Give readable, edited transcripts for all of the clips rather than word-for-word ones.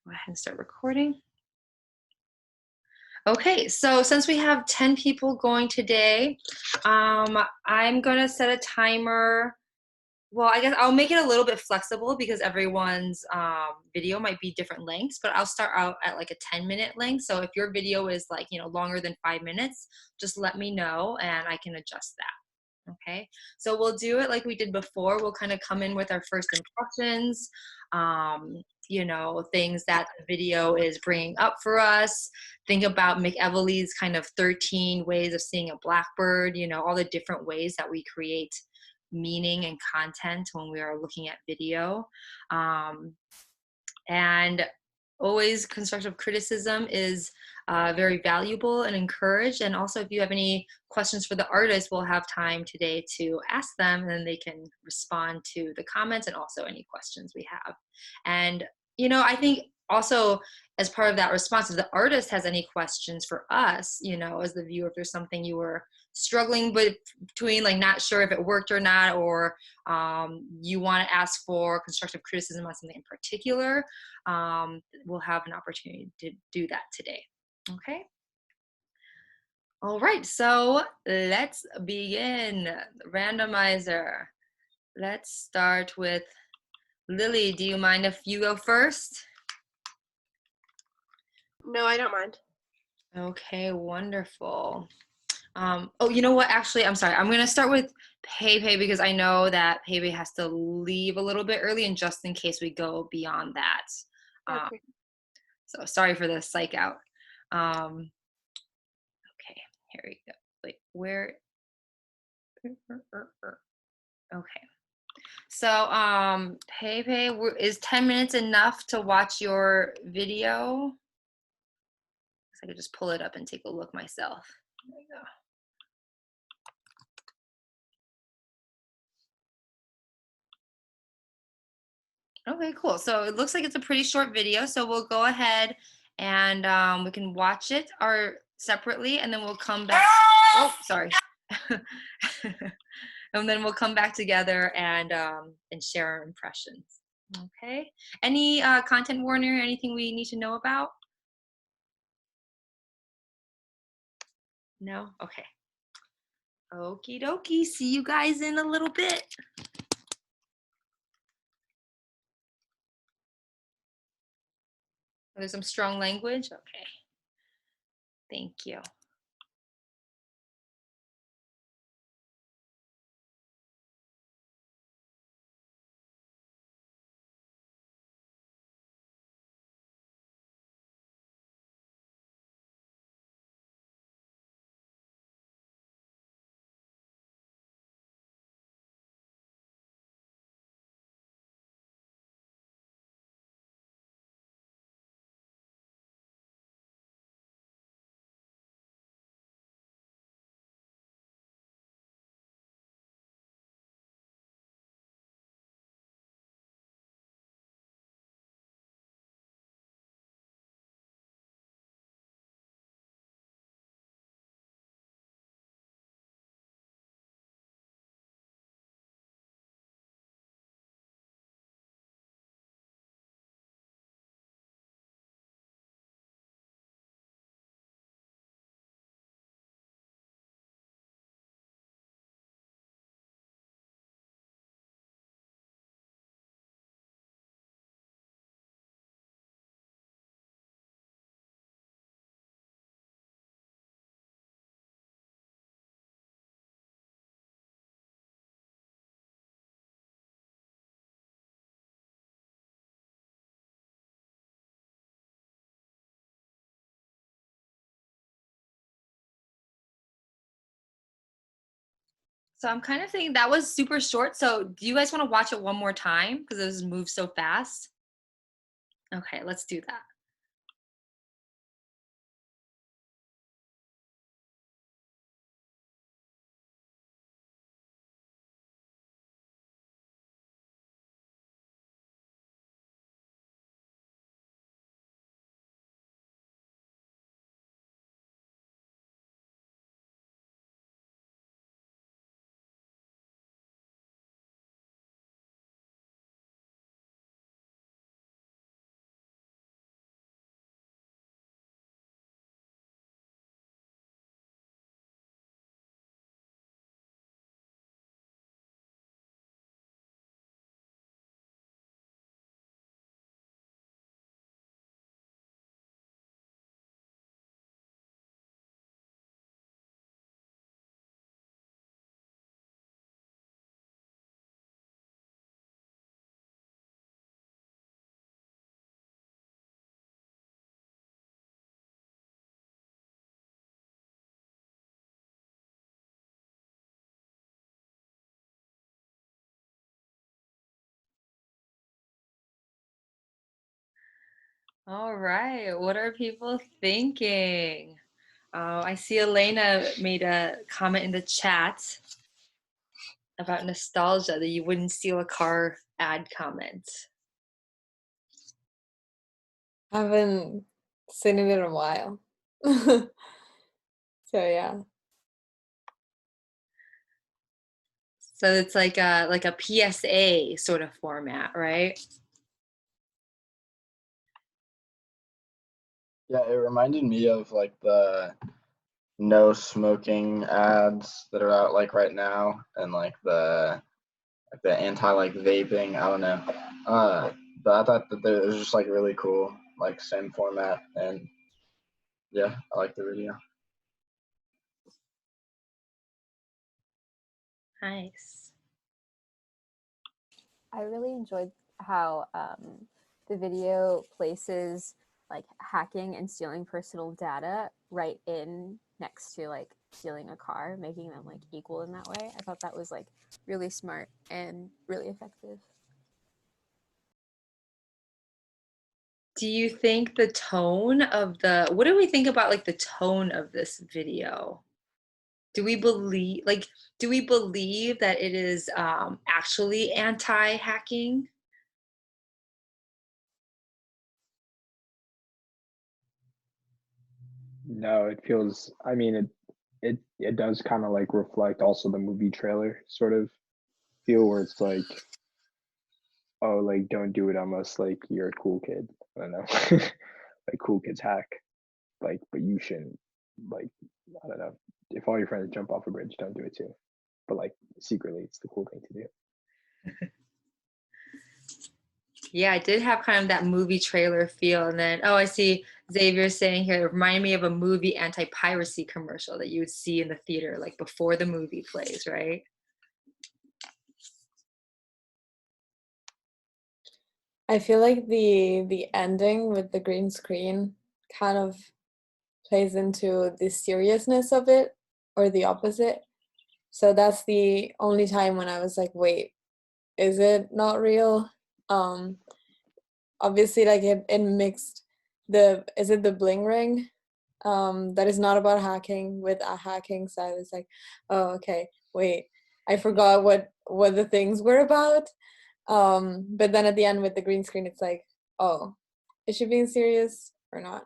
Go ahead and start recording. Okay, so since we have 10 people going today, I'm gonna set a timer. Well, I guess I'll make it a little bit flexible because everyone's video might be different lengths, but I'll start out at like a 10-minute length. So if your video is like, longer than 5 minutes, just let me know and I can adjust that. Okay, so we'll do it like we did before. We'll kind of come in with our first impressions, things that the video is bringing up for us. Think about McEvely's kind of 13 ways of seeing a blackbird, all the different ways that we create meaning and content when we are looking at video. And always constructive criticism is very valuable and encouraged. And also, if you have any questions for the artist, we'll have time today to ask them, and then they can respond to the comments and also any questions we have. And I think also as part of that response, if the artist has any questions for us, as the viewer, if there's something you were struggling between, like not sure if it worked or not, or you want to ask for constructive criticism on something in particular, we'll have an opportunity to do that today. Okay. All right, so let's begin. Randomizer. Let's start with Lily. Do you mind if you go first? No, I don't mind. Okay, wonderful. Oh, you know what? Actually, I'm sorry. I'm going to start with Pepe because I know that Pepe has to leave a little bit early, and just in case we go beyond that. Okay. So sorry for the psych out. Okay, here we go. Wait, where? Okay. So, Pepe, is 10 minutes enough to watch your video? I could just pull it up and take a look myself. There we go. Okay, cool. So it looks like it's a pretty short video. So we'll go ahead and we can watch it separately, and then we'll come back. Oh, sorry. And then we'll come back together and share our impressions. Okay. Any content warning or anything we need to know about? No? Okay. Okie dokie. See you guys in a little bit. There's some strong language. Okay. Thank you. So I'm kind of thinking that was super short. So do you guys want to watch it one more time? Because it was moved so fast. Okay, let's do that. All right. What are people thinking? I see Elena made a comment in the chat about nostalgia that you wouldn't steal a car ad comment. Haven't seen it in a while. So yeah. So it's like a PSA sort of format, right? Yeah, it reminded me of like the no smoking ads that are out like right now, and like the anti like vaping. I don't know. But I thought that it was just like really cool, like same format, and yeah, I like the video. Nice. I really enjoyed how the video places like hacking and stealing personal data right in next to like stealing a car, making them like equal in that way. I thought that was like really smart and really effective. Do you think the tone of what do we think about like the tone of this video? Do we believe that it is actually anti-hacking? No, it feels. I mean, it does kind of like reflect also the movie trailer sort of feel where it's like, oh, like don't do it unless like you're a cool kid. I don't know, like cool kids hack, like, but you shouldn't. Like, I don't know. If all your friends jump off a bridge, don't do it too. But like secretly, it's the cool thing to do. Yeah, I did have kind of that movie trailer feel. And then, oh, I see Xavier saying here, it reminded me of a movie anti-piracy commercial that you would see in the theater, like before the movie plays, right? I feel like the ending with the green screen kind of plays into the seriousness of it or the opposite. So that's the only time when I was like, wait, is it not real? Um Obviously like it mixed the is it the bling ring? That is not about hacking with a hacking. So I was like, oh okay, wait. I forgot what the things were about. But then at the end with the green screen it's like, oh, is she being serious or not?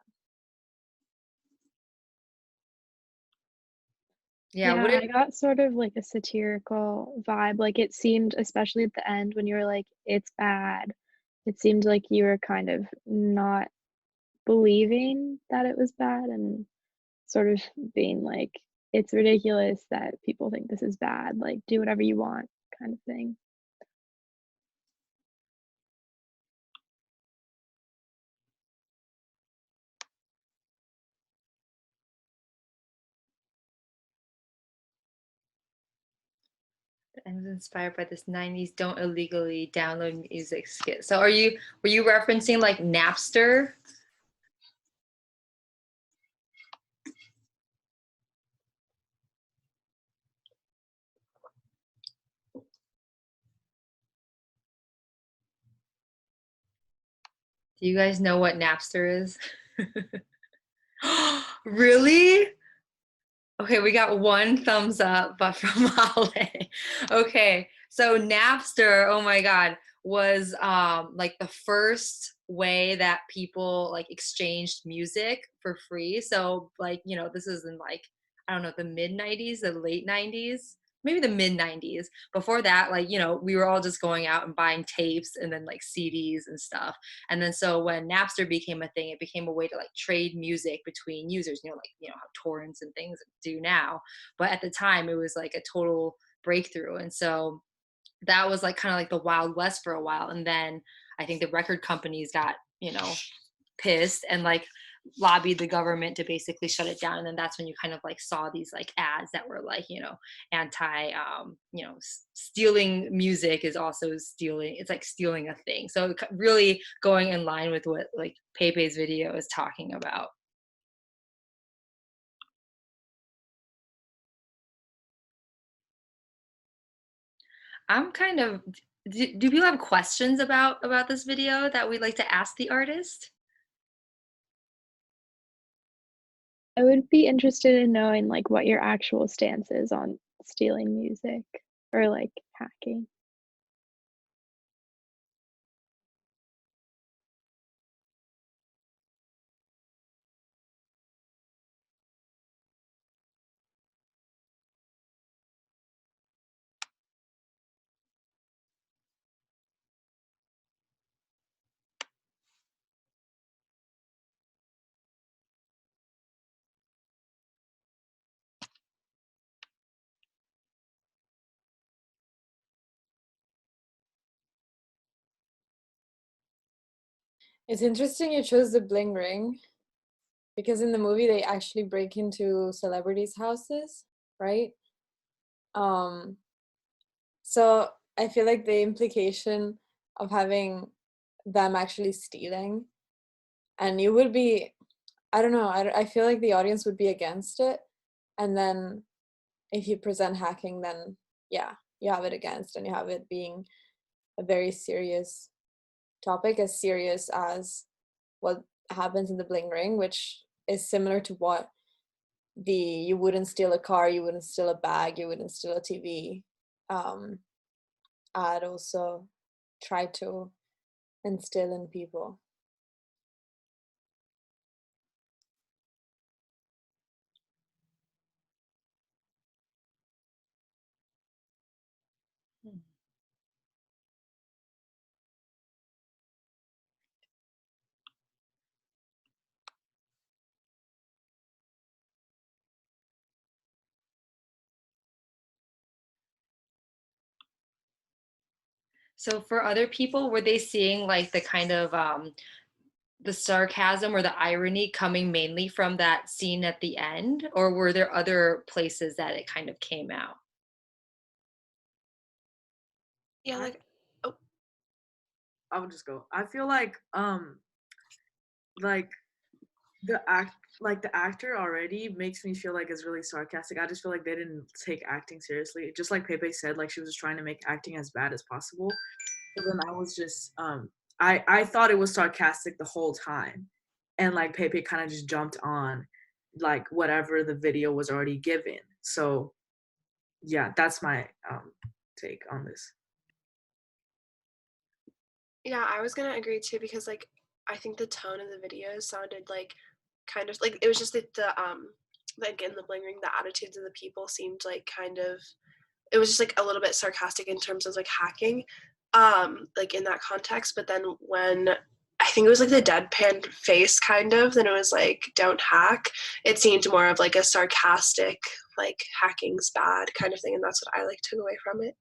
Yeah, Yeah, what I did got sort of like a satirical vibe. Like it seemed, especially at the end when you were like, it's bad, it seemed like you were kind of not believing that it was bad and sort of being like, it's ridiculous that people think this is bad. Like, do whatever you want, kind of thing. I was inspired by this 90s don't illegally download music skit. So were you referencing like Napster? Do you guys know what Napster is? Really? Okay, we got one thumbs up, but from Holly. Okay, so Napster, oh my God, was like the first way that people like exchanged music for free. So like, this is in like, I don't know, the mid 90s, the late 90s, maybe the mid 90s. Before that, like, we were all just going out and buying tapes and then like CDs and stuff. And then so when Napster became a thing, it became a way to like trade music between users, like, how torrents and things do now. But at the time, it was like a total breakthrough. And so that was like kind of like the Wild West for a while. And then I think the record companies got, pissed and like lobbied the government to basically shut it down. And then that's when you kind of like saw these like ads that were like, anti stealing music is also stealing, it's like stealing a thing. So really going in line with what like Pepe's video is talking about. I'm kind of do people have questions about this video that we'd like to ask the artist? I would be interested in knowing like what your actual stance is on stealing music or like hacking. It's interesting you chose the bling ring because in the movie they actually break into celebrities' houses, right? Um, so I feel like the implication of having them actually stealing, and you would be, I don't know, I feel like the audience would be against it. And then if you present hacking, then yeah, you have it against, and you have it being a very serious topic, as serious as what happens in the bling ring, which is similar to what the you wouldn't steal a car, you wouldn't steal a bag, you wouldn't steal a TV ad also try to instill in people. So for other people, were they seeing like the kind of the sarcasm or the irony coming mainly from that scene at the end, or were there other places that it kind of came out? Yeah, I like oh, I would just go. I feel like the actor already makes me feel like it's really sarcastic. I just feel like they didn't take acting seriously. Just like Pepe said, like she was just trying to make acting as bad as possible. But then I was just I thought it was sarcastic the whole time. And like Pepe kind of just jumped on like whatever the video was already given. So yeah, that's my take on this. yeah, I was gonna agree too because like I think the tone of the video sounded like kind of like it was just the like in the bling ring, the attitudes of the people seemed like kind of it was just like a little bit sarcastic in terms of like hacking, like in that context. But then when I think it was like the deadpan face kind of, then it was like don't hack. It seemed more of like a sarcastic, like hacking's bad kind of thing, and that's what I like took away from it.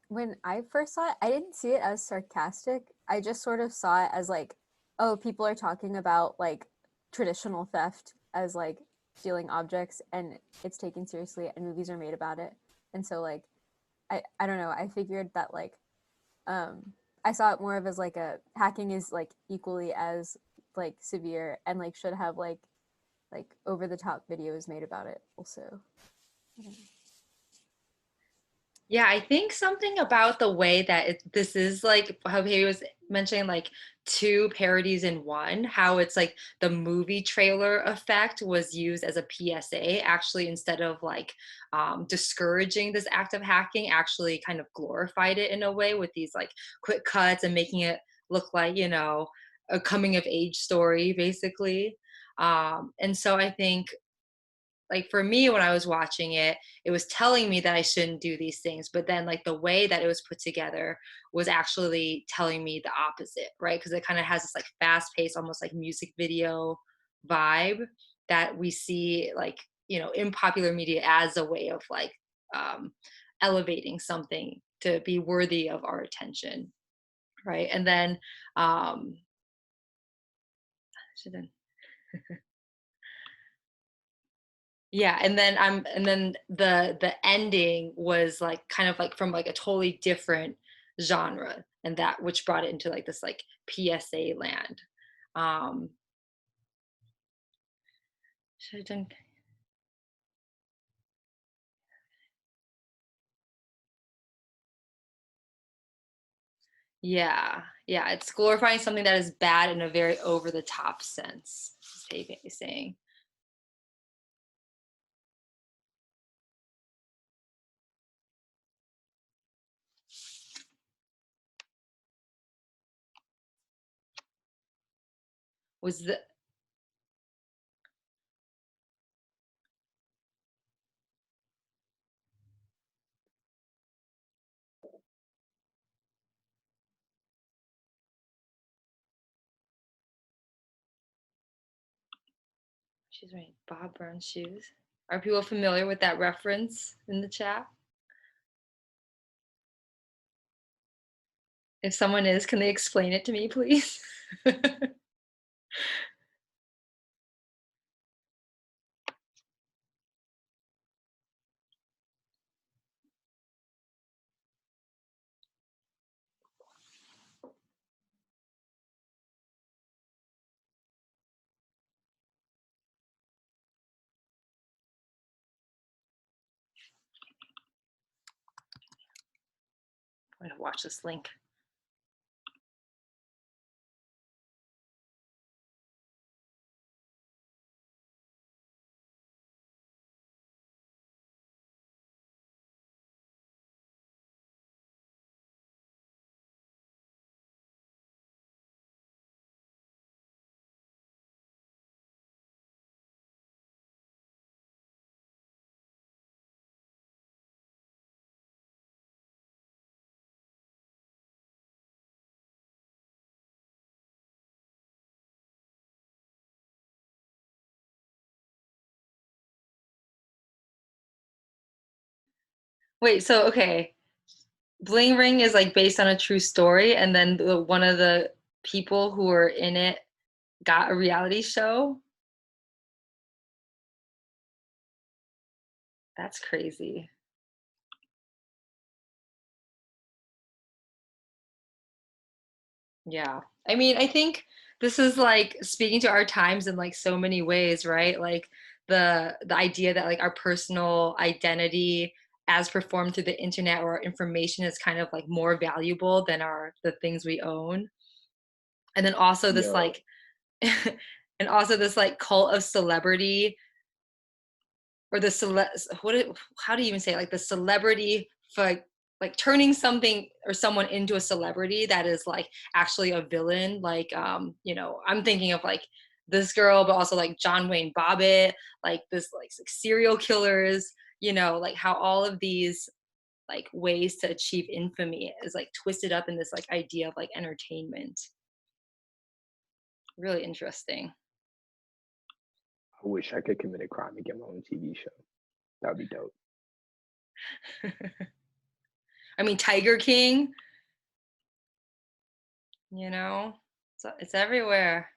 When I first saw it, I didn't see it as sarcastic. I just sort of saw it as like, oh, people are talking about like traditional theft as like stealing objects and it's taken seriously and movies are made about it. And so like I don't know, I figured that like I saw it more of as like a hacking is like equally as like severe and like should have like over the top videos made about it also. Yeah, I think something about the way that this is like how he was mentioning, like two parodies in one, how it's like the movie trailer effect was used as a PSA, actually, instead of like discouraging this act of hacking, actually kind of glorified it in a way with these like quick cuts and making it look like, a coming of age story, basically. And so I think like for me when I was watching it, it was telling me that I shouldn't do these things, but then like the way that it was put together was actually telling me the opposite, right? Because it kind of has this like fast paced, almost like music video vibe that we see like, in popular media as a way of like um, elevating something to be worthy of our attention, right? And then, so then yeah, and then the ending was like kind of like from like a totally different genre, and that which brought it into like this like PSA land. Um should have done Yeah, yeah, it's glorifying something that is bad in a very over the top sense, is Pei saying. Was the She's wearing Bob Brown shoes. Are people familiar with that reference in the chat? If someone is, can they explain it to me, please? I'm gonna watch this link. Wait, so okay, Bling Ring is like based on a true story, and then one of the people who were in it got a reality show. That's crazy. Yeah. I mean, I think this is like speaking to our times in like so many ways, right? Like the idea that like our personal identity as performed through the internet or our information is kind of like more valuable than our the things we own. And then also this Yo, like and also this like cult of celebrity or the how do you even say it? Like the celebrity for like turning something or someone into a celebrity that is like actually a villain, like I'm thinking of like this girl, but also like John Wayne Bobbitt, like this like serial killers, like how all of these like ways to achieve infamy is like twisted up in this like idea of like entertainment. Really interesting. I wish I could commit a crime and get my own TV show. That would be dope. I mean, Tiger King, it's everywhere.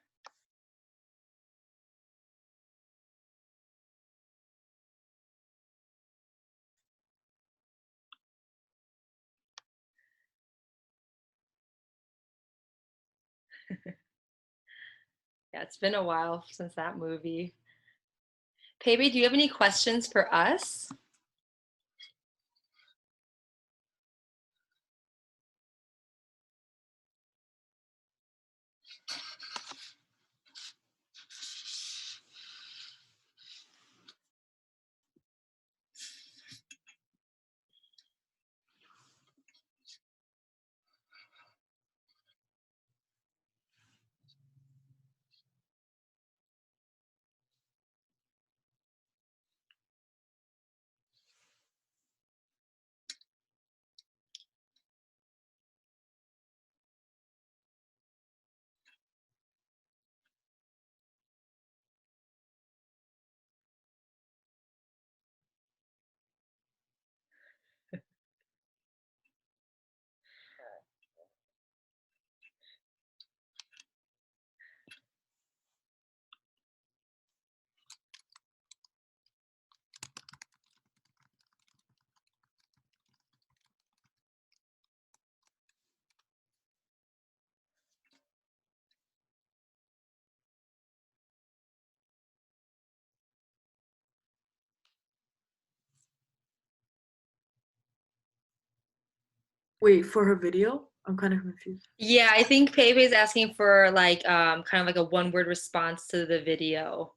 Yeah, it's been a while since that movie. Pebe, do you have any questions for us? Wait, for her video? I'm kind of confused. Yeah, I think Pepe is asking for like kind of like a one-word response to the video.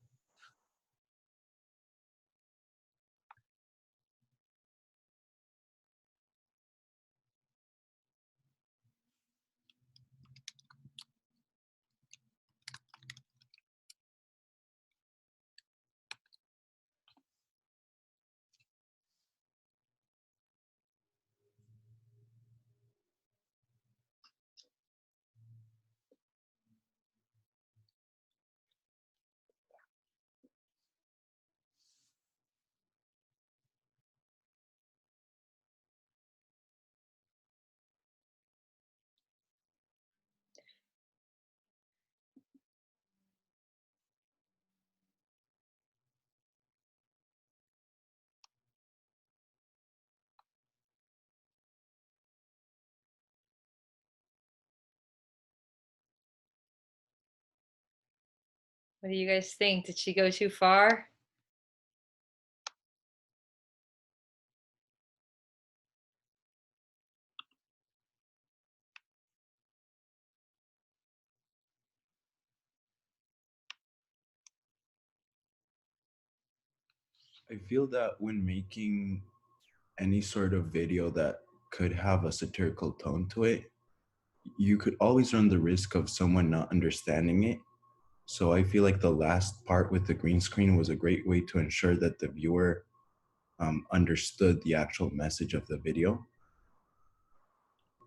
What do you guys think? Did she go too far? I feel that when making any sort of video that could have a satirical tone to it, you could always run the risk of someone not understanding it. So I feel like the last part with the green screen was a great way to ensure that the viewer understood the actual message of the video.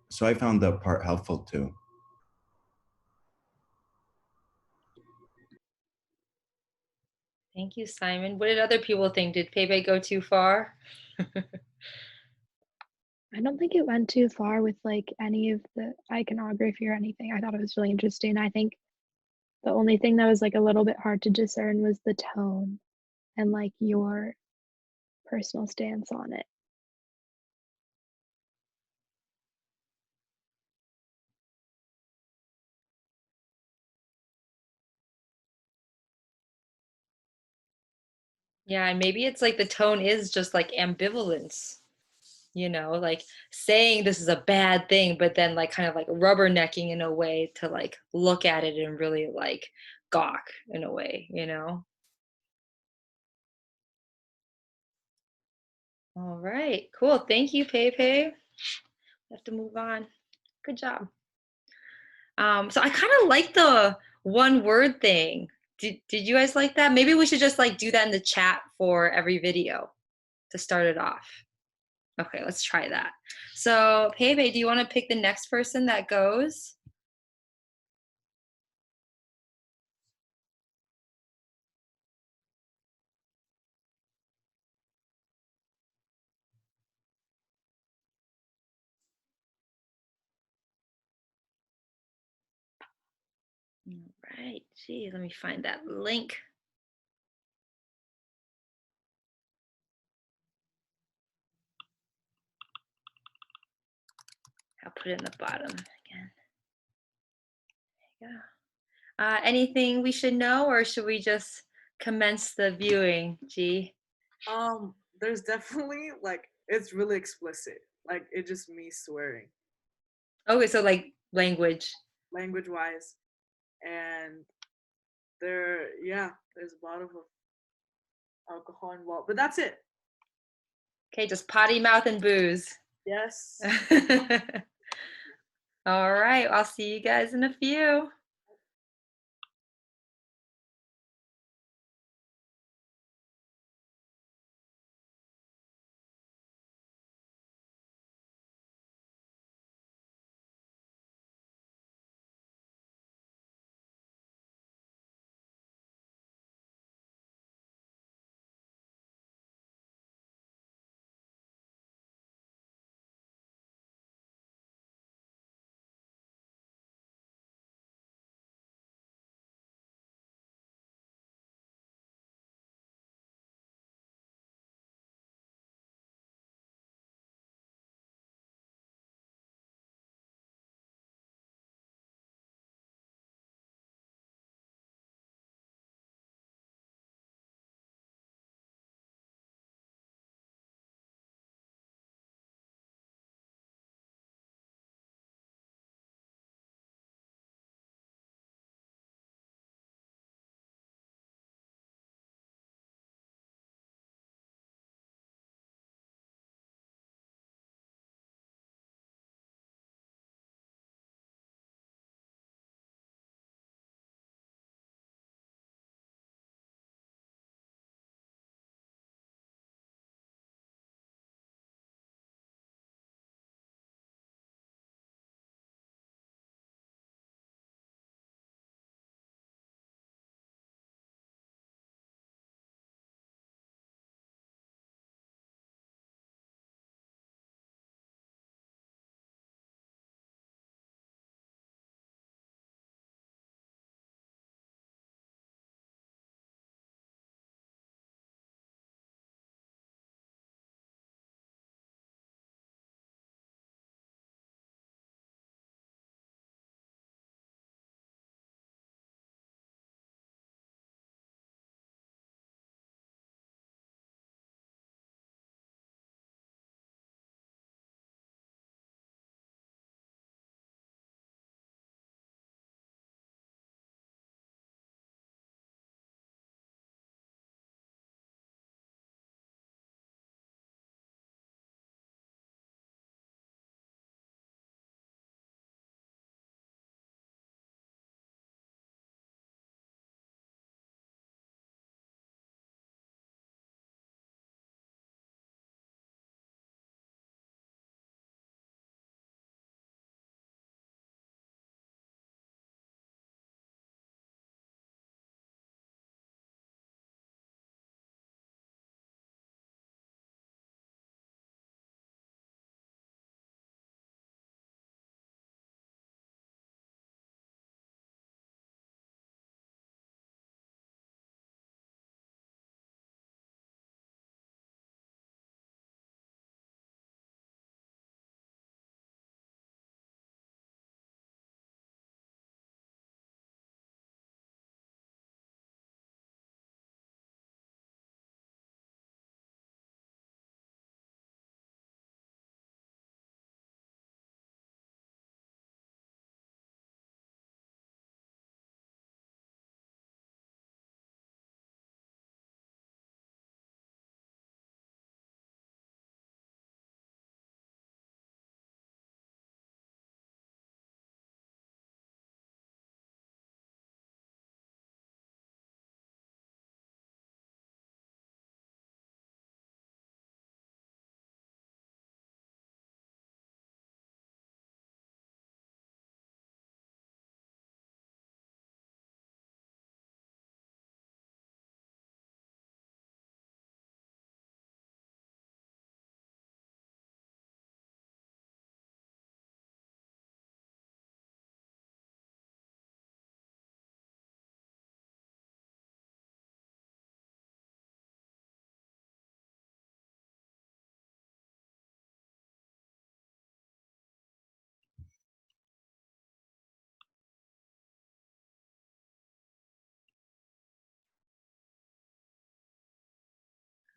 So I found that part helpful too. Thank you, Simon. What did other people think? Did Pepe go too far? I don't think it went too far with like any of the iconography or anything. I thought it was really interesting. I think the only thing that was like a little bit hard to discern was the tone and like your personal stance on it. Yeah, and maybe it's like the tone is just like ambivalence, like saying this is a bad thing, but then like kind of like rubbernecking in a way to like look at it and really like gawk in a way. All right, cool. Thank you, Pepe. We have to move on. Good job. So I kind of like the one word thing. Did you guys like that? Maybe we should just like do that in the chat for every video to start it off. Okay, let's try that. So Pepe, do you want to pick the next person that goes? All right, gee, let me find that link. I'll put it in the bottom again. There you go. Anything we should know, or should we just commence the viewing, G? There's definitely like it's really explicit. Like it just me swearing, Okay, so like language. language wise, and there's a bottle of alcohol involved, but that's it. Okay, just potty mouth and booze. Yes. All right, I'll see you guys in a few.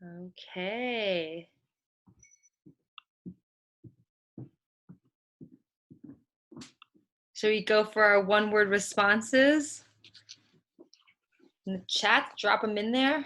Okay. Should we go for our one-word responses? In the chat, drop them in there.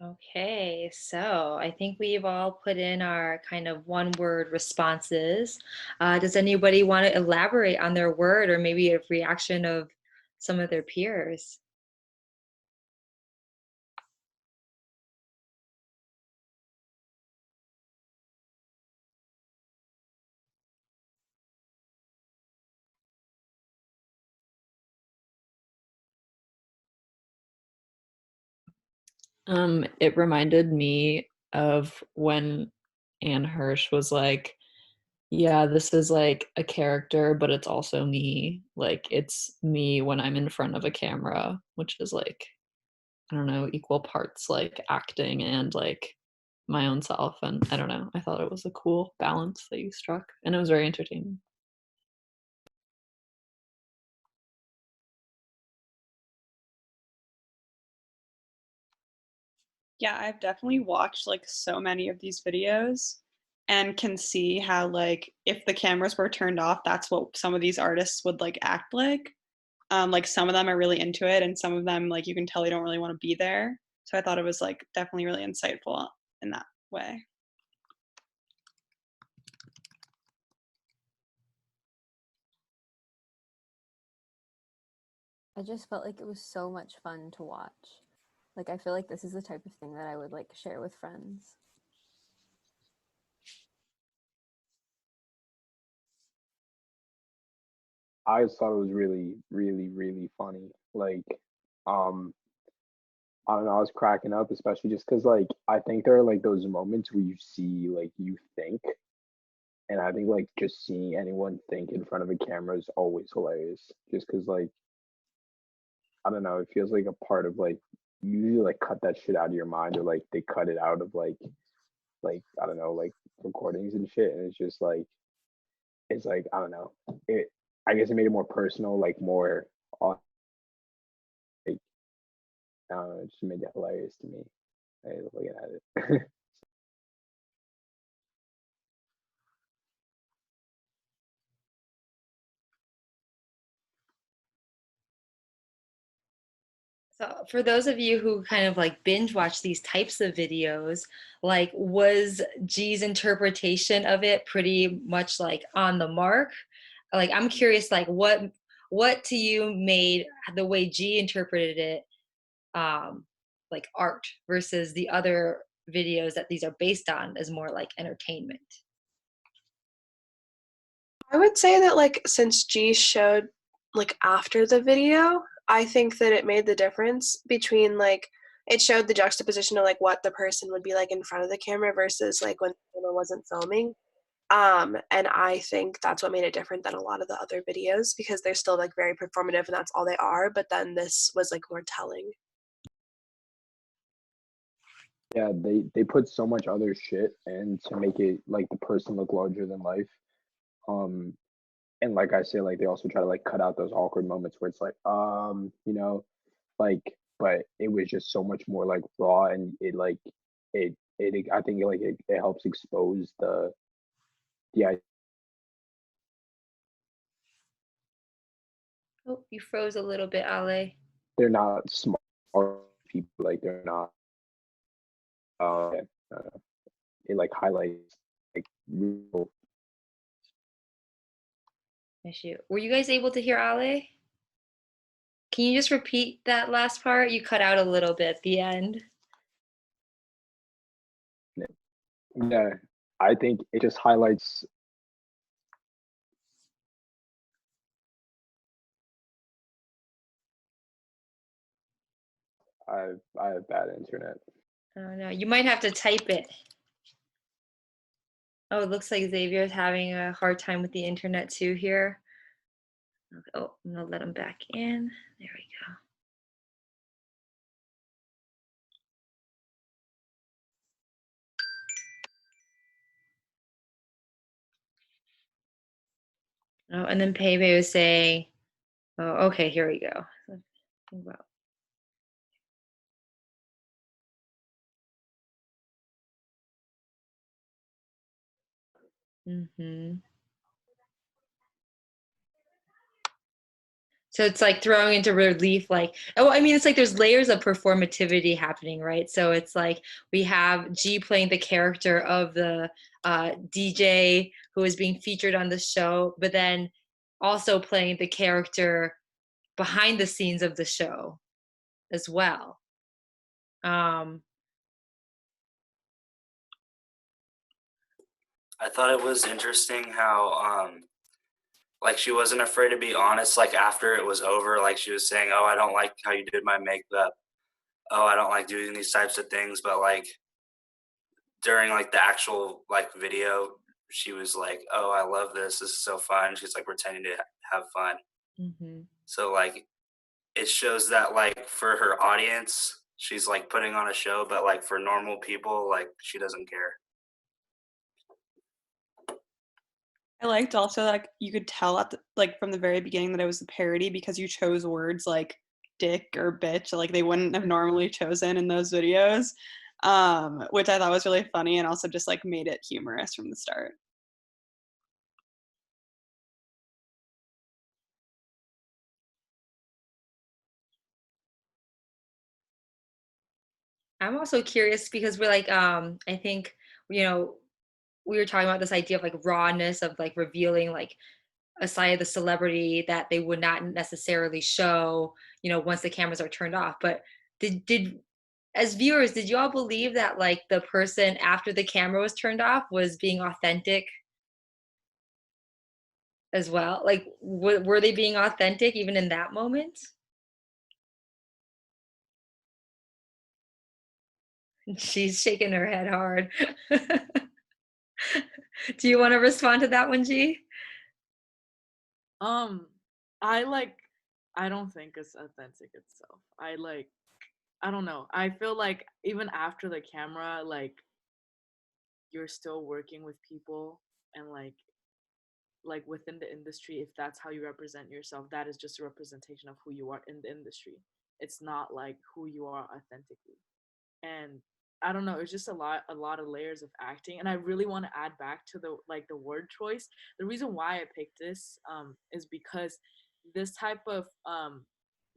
Okay, so I think we've all put in our kind of one word responses. Does anybody want to elaborate on their word or maybe a reaction of some of their peers? It reminded me of when Anne Hirsch was like, yeah, this is like a character, but it's also me. Like, it's me when I'm in front of a camera, which is like, I don't know, equal parts like acting and like my own self. And I don't know, I thought it was a cool balance that you struck, and it was very entertaining. Yeah, I've definitely watched like so many of these videos and can see how like if the cameras were turned off, that's what some of these artists would like act like. Like some of them are really into it and some of them like you can tell they don't really want to be there. So I thought it was like definitely really insightful in that way. I just felt like it was so much fun to watch. Like I feel like this is the type of thing that I would like share with friends. I just thought it was really, really, really funny. Like, um, I don't know, I was cracking up, especially just because, like, I think there are like those moments where you see, like, you think, and I think like just seeing anyone think in front of a camera is always hilarious. Just because, like, I don't know, it feels like a part of like you usually like cut that shit out of your mind, or like they cut it out of like I don't know, like recordings and shit, and it's like I don't know, it. I guess it made it more personal, like more, like I don't know, it just made it hilarious to me. Looking at it. So for those of you who kind of like binge watch these types of videos, like was G's interpretation of it pretty much like on the mark? Like I'm curious, like what to you made the way G interpreted it like art versus the other videos that these are based on as more like entertainment? I would say that like since G showed like after the video, I think that it made the difference between like it showed the juxtaposition of like what the person would be like in front of the camera versus like when the camera wasn't filming. And I think that's what made it different than a lot of the other videos because they're still like very performative and that's all they are, but then this was like more telling. Yeah, they put so much other shit and to make it like the person look larger than life. Um, and like I say, like they also try to like cut out those awkward moments where it's like, like, but it was just so much more like raw, and it like it I think like it helps expose the Oh, you froze a little bit, Ale. they're not smart people, like they're not uh, it like highlights like real. Issue. Were you guys able to hear Ale? Can you just repeat that last part? You cut out a little bit at the end. Yeah, I think it just highlights. I have bad internet. Oh no, you might have to type it. Oh, it looks like Xavier's having a hard time with the internet too here. Oh, I'm gonna let him back in. There we go. Oh, and then Pepe was saying, oh, okay, here we go. Wow. Mm-hmm. So it's like throwing into relief, like, oh, I mean, it's like there's layers of performativity happening, right? So it's like we have G playing the character of the DJ who is being featured on the show, but then also playing the character behind the scenes of the show as well. Um, I thought it was interesting how like she wasn't afraid to be honest, like after it was over, like she was saying, oh, I don't like how you did my makeup, oh, I don't like doing these types of things, but like during like the actual like video, she was like, oh, I love this is so fun. She's like pretending to have fun. mhm. So like it shows that like for her audience she's like putting on a show, but like for normal people like she doesn't care. I liked also like you could tell at the, like from the very beginning that it was a parody because you chose words like dick or bitch like they wouldn't have normally chosen in those videos, which I thought was really funny and also just like made it humorous from the start. I'm also curious because we're like, I think, you know, we were talking about this idea of like rawness of like revealing like a side of the celebrity that they would not necessarily show, you know, once the cameras are turned off. But did as viewers, did you all believe that like the person after the camera was turned off was being authentic as well? Like, were they being authentic even in that moment? She's shaking her head hard. Do you want to respond to that one, G? Um, I like. I don't think it's authentic itself. I don't know. I feel like even after the camera, like you're still working with people and like within the industry, if that's how you represent yourself, that is just a representation of who you are in the industry. It's not like who you are authentically. And I don't know, it's just a lot of layers of acting. And I really want to add back to the like the word choice. The reason why I picked this is because this type of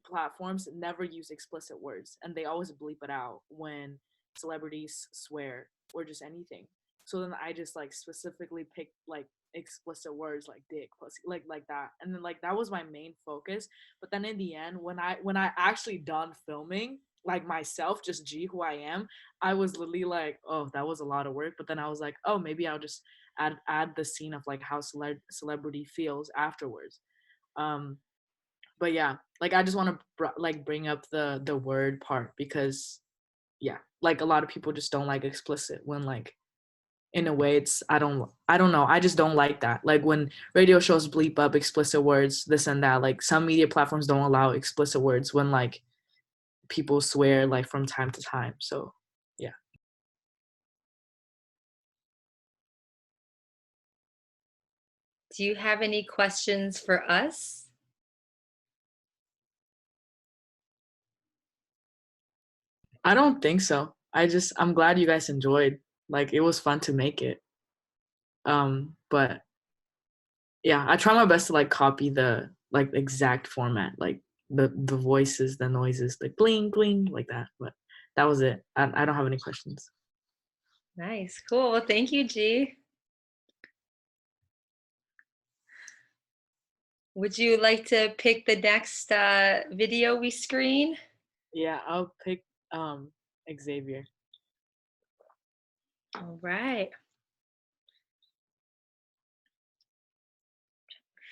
platforms never use explicit words and they always bleep it out when celebrities swear or just anything. So then I just like specifically picked like explicit words like dick, pussy, like that. And then like that was my main focus. But then in the end, when I actually done filming, like myself, just G who I am, I was literally like, oh, that was a lot of work. But then I was like, oh, maybe I'll just add the scene of like how celebrity feels afterwards. Um, but yeah, like I just want to like bring up the word part because yeah, like a lot of people just don't like explicit when like in a way it's I don't know, I just don't like that. Like when radio shows bleep up explicit words, this and that, like some media platforms don't allow explicit words when like people swear like from time to time. So yeah. Do you have any questions for us? I don't think so. I'm glad you guys enjoyed. Like it was fun to make it. But yeah, I try my best to like copy the like exact format, like the voices, the noises, like bling bling like that. But that was it. I don't have any questions. Nice, cool. Well, thank you, G. Would you like to pick the next video we screen? Yeah, I'll pick Xavier. All right.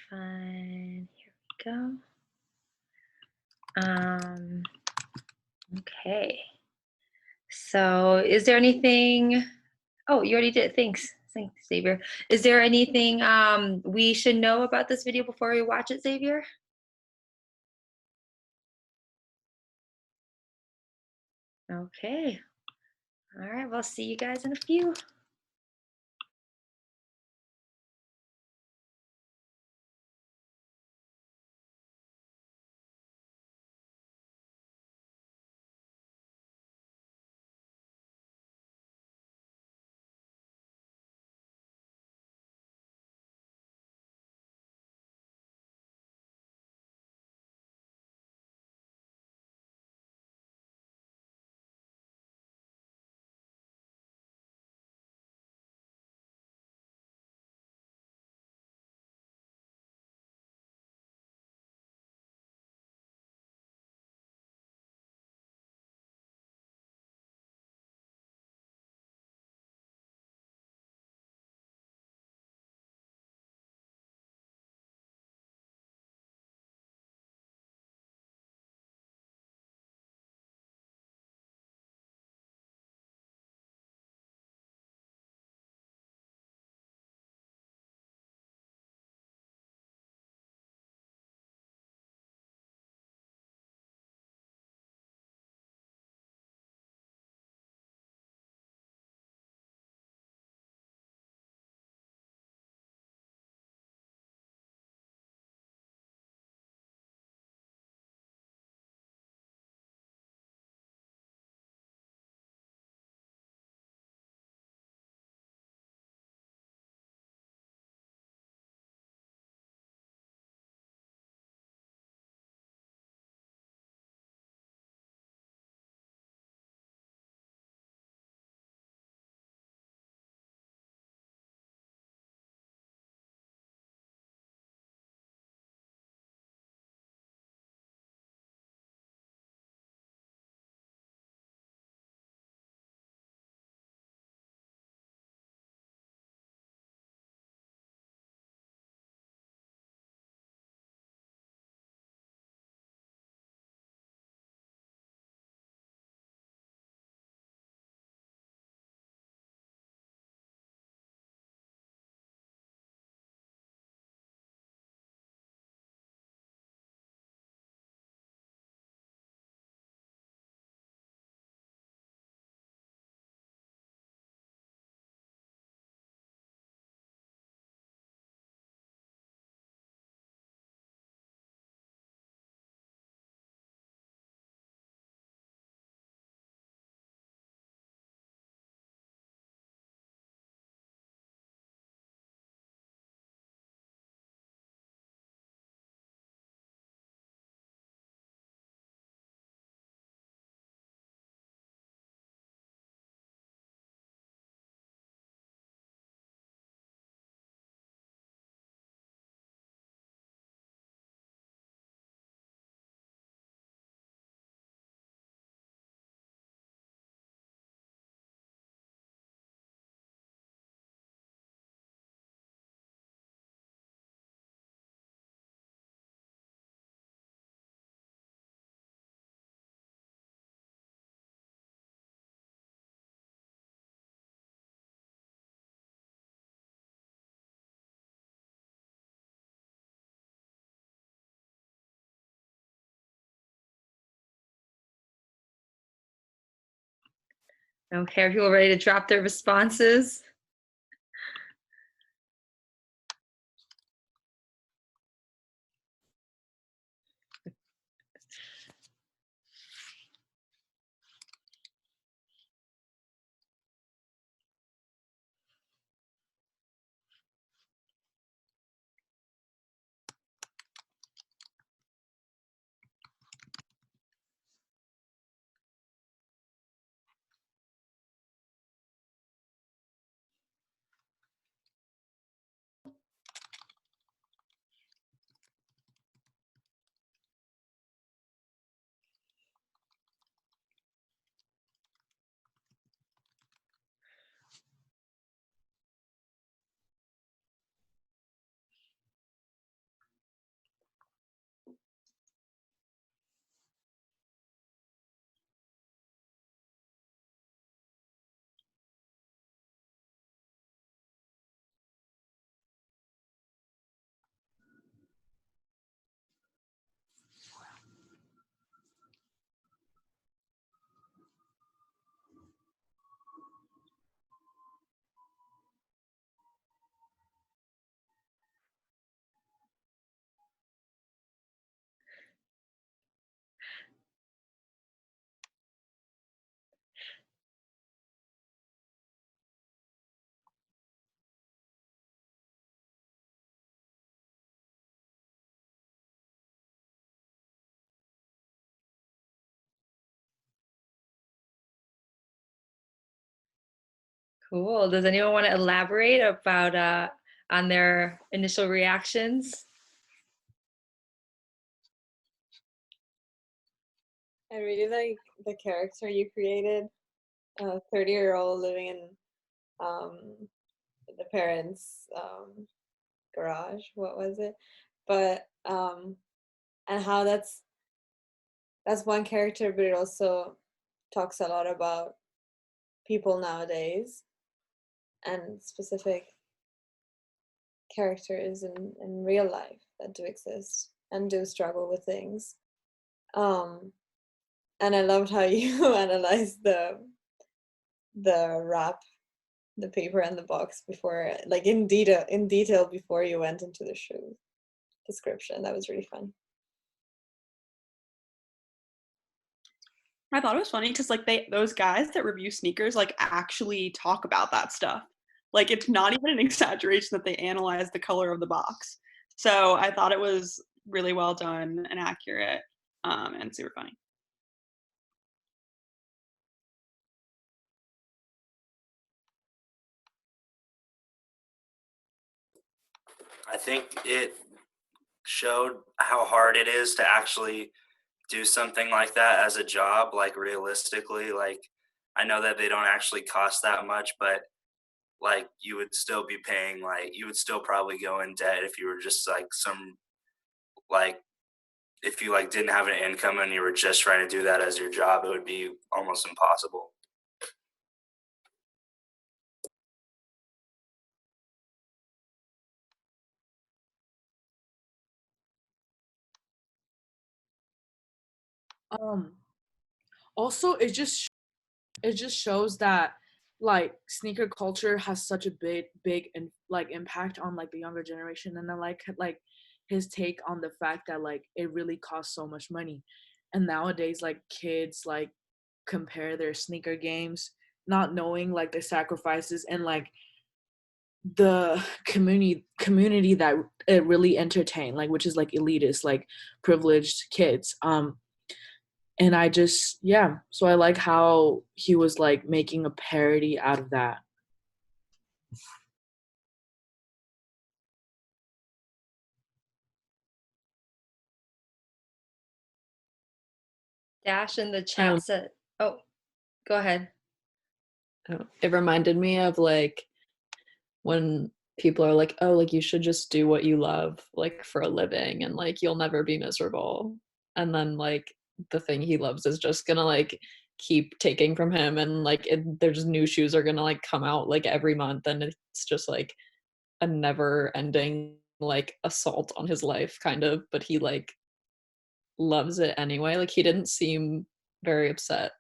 Fine. Here we go. Okay. So is there anything, oh, you already did. Thanks, Xavier. Is there anything we should know about this video before we watch it, Xavier? Okay. All right, well, see you guys in a few. Okay, are people ready to drop their responses? Cool. Does anyone want to elaborate about on their initial reactions? I really like the character you created, a 30-year-old living in the parents' garage. What was it? But and how that's one character, but it also talks a lot about people nowadays and specific characters in real life that do exist and do struggle with things. And I loved how you analyzed the wrap, the paper and the box before, like in detail before you went into the shoe description. That was really fun. I thought it was funny because like those guys that review sneakers like actually talk about that stuff. Like it's not even an exaggeration that they analyze the color of the box. So I thought it was really well done and accurate, and super funny. I think it showed how hard it is to actually do something like that as a job, like realistically. Like, I know that they don't actually cost that much, but like you would still be paying, like you would still probably go in debt if you were just like like if you like didn't have an income and you were just trying to do that as your job, it would be almost impossible. Um, Also, it just shows that like sneaker culture has such a big and like impact on like the younger generation, and I like his take on the fact that like it really costs so much money, and nowadays like kids like compare their sneaker games, not knowing like the sacrifices and like the community that it really entertain, like which is like elitist, like privileged kids. And I just, yeah, so I like how he was like making a parody out of that. Dash in the chat said, oh, go ahead. It reminded me of like when people are like, oh, like you should just do what you love like for a living and like you'll never be miserable. And then like the thing he loves is just gonna like keep taking from him, and like there's new shoes are gonna like come out like every month, and it's just like a never ending like assault on his life kind of, but he like loves it anyway. Like he didn't seem very upset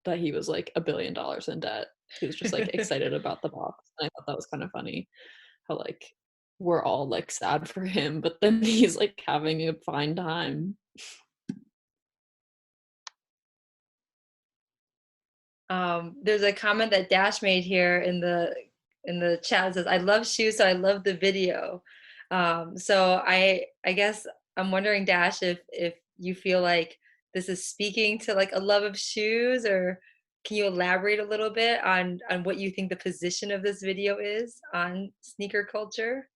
that he was like $1 billion in debt. He was just like excited about the box. And I thought that was kind of funny how like we're all like sad for him, but then he's like having a fine time. There's a comment that Dash made here in the chat. It says, I love shoes, so I love the video. So I guess I'm wondering, Dash, if you feel like this is speaking to like a love of shoes, or can you elaborate a little bit on what you think the position of this video is on sneaker culture?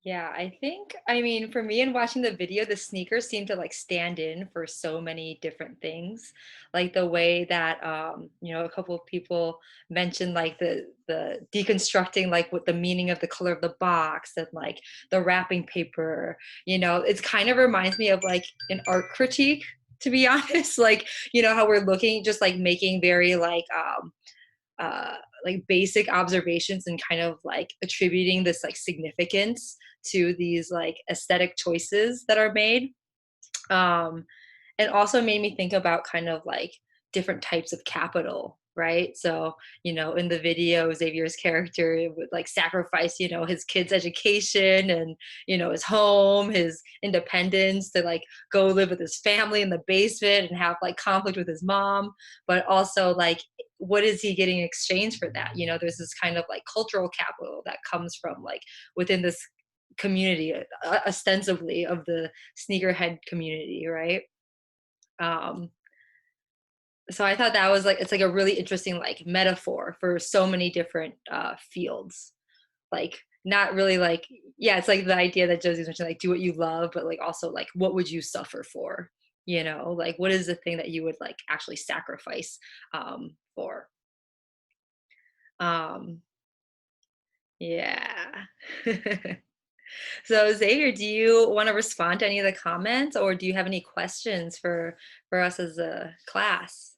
Yeah, I mean, for me in watching the video, the sneakers seem to like stand in for so many different things. Like the way that a couple of people mentioned like the deconstructing like what the meaning of the color of the box and like the wrapping paper, it's kind of reminds me of like an art critique to be honest. Like, you know, how we're looking, just like making very like basic observations and kind of like attributing this like significance to these like aesthetic choices that are made. Um, and also made me think about kind of like different types of capital, right? So, you know, in the video, Xavier's character would like sacrifice, you know, his kids' education and, you know, his home, his independence to like go live with his family in the basement and have like conflict with his mom. But also, like, what is he getting in exchange for that? You know, there's this kind of like cultural capital that comes from like within this community, ostensibly of the sneakerhead community, right? Um, so I thought that was like, it's like a really interesting like metaphor for so many different fields. Like, not really like, yeah, it's like the idea that Josie's mentioned, like do what you love, but like also like what would you suffer for? You know, like what is the thing that you would like actually sacrifice for? Um, yeah. So Xavier, do you want to respond to any of the comments, or do you have any questions for us as a class?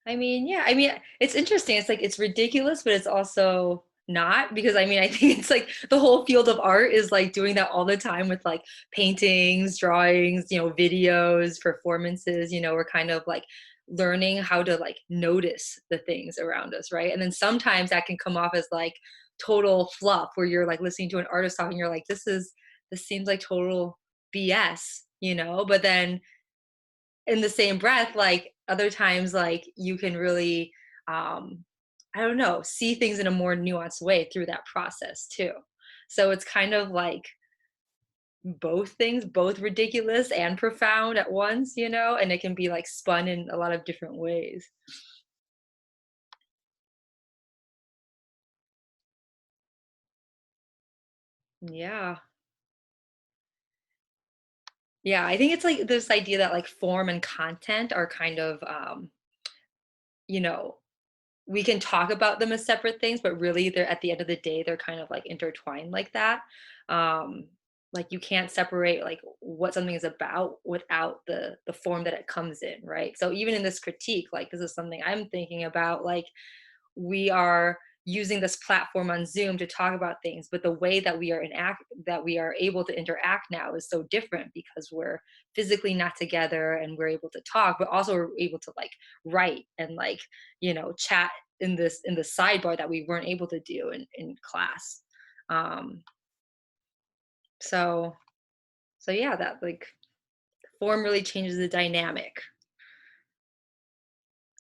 I mean, yeah, I mean, it's interesting. It's like it's ridiculous, but it's also not, because I mean, I think it's like the whole field of art is like doing that all the time with like paintings, drawings, you know, videos, performances, you know, we're kind of like learning how to like notice the things around us, right? And then sometimes that can come off as like total fluff where you're like listening to an artist talking, you're like, this seems like total BS, you know, but then in the same breath, like other times, like you can really, um, I don't know, see things in a more nuanced way through that process too. So it's kind of like both things, both ridiculous and profound at once, you know, and it can be like spun in a lot of different ways. Yeah. Yeah, I think it's like this idea that like form and content are kind of, you know, we can talk about them as separate things, but really they're, at the end of the day, they're kind of like intertwined like that. Um, like you can't separate like what something is about without the form that it comes in, right? So even in this critique, like this is something I'm thinking about, like we are using this platform on Zoom to talk about things, but the way that we are able to interact now is so different because we're physically not together and we're able to talk, but also we're able to like write and like, you know, chat in the sidebar that we weren't able to do in class. Um, so so yeah, that like form really changes the dynamic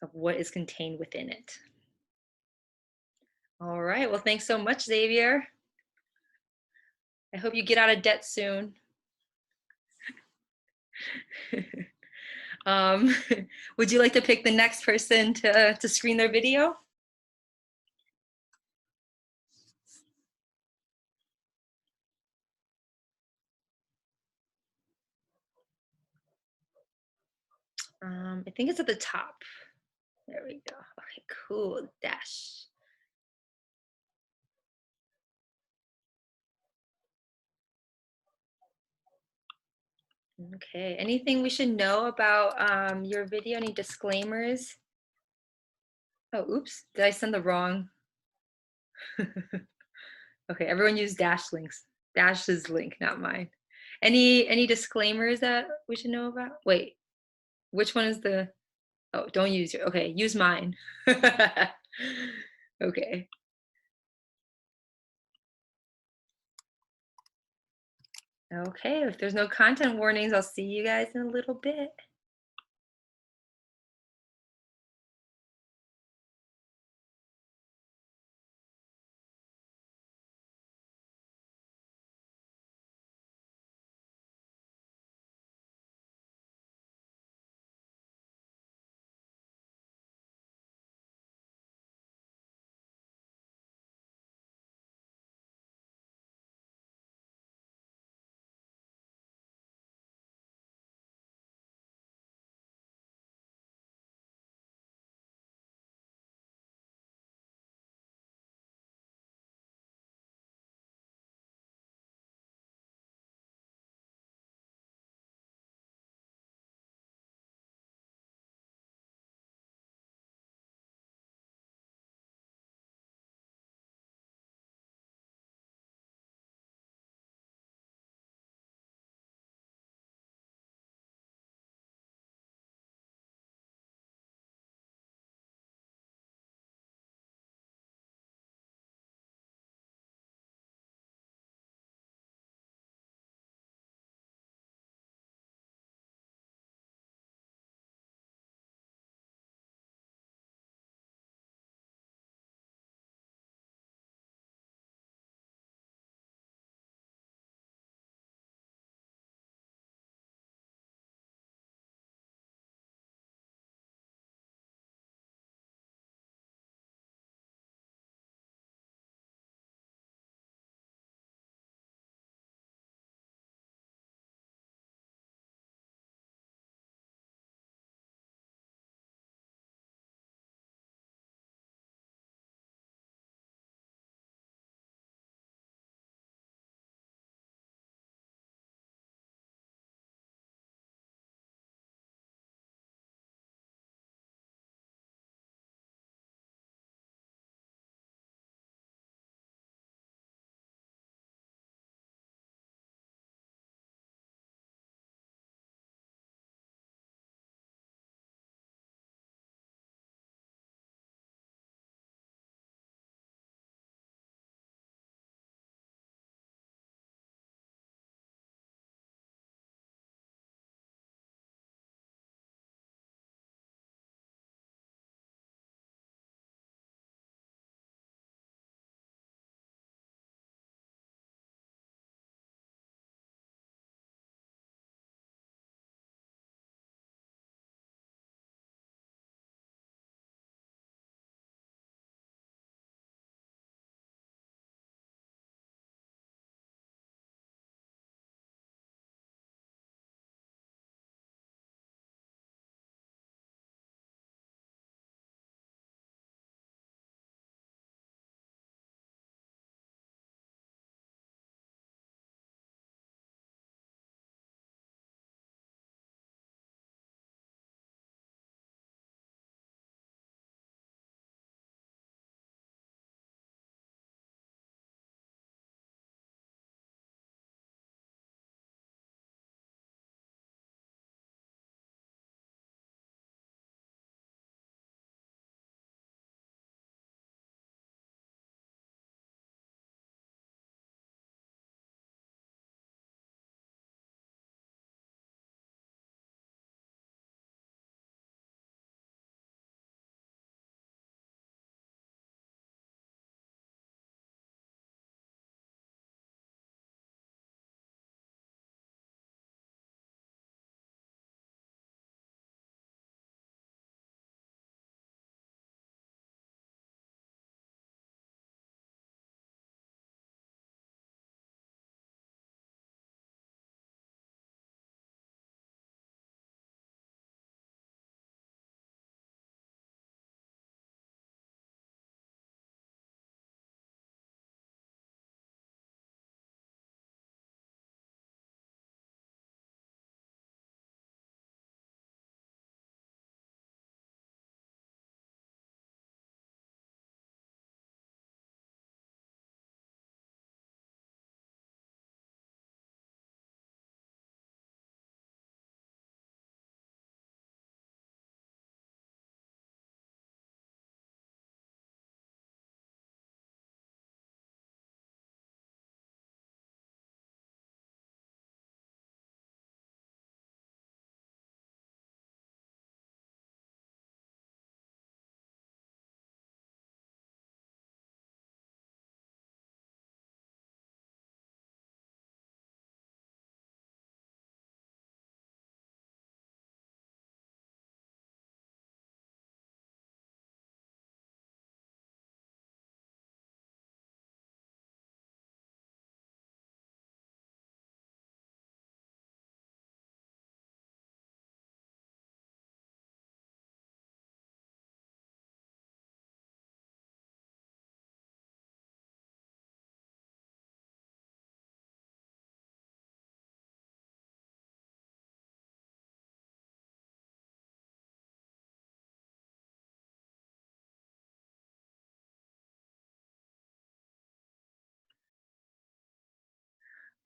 of what is contained within it. All right. Well, thanks so much, Xavier. I hope you get out of debt soon. um, would you like to pick the next person to screen their video? I think it's at the top. There we go. Okay, cool. Dash. Okay. Anything we should know about your video? Any disclaimers? Oh, oops. Did I send the wrong? Okay, everyone use Dash links. Dash's link, not mine. Any disclaimers that we should know about? Wait, which one is the? Oh, don't use your. Okay, use mine. Okay. Okay, if there's no content warnings, I'll see you guys in a little bit.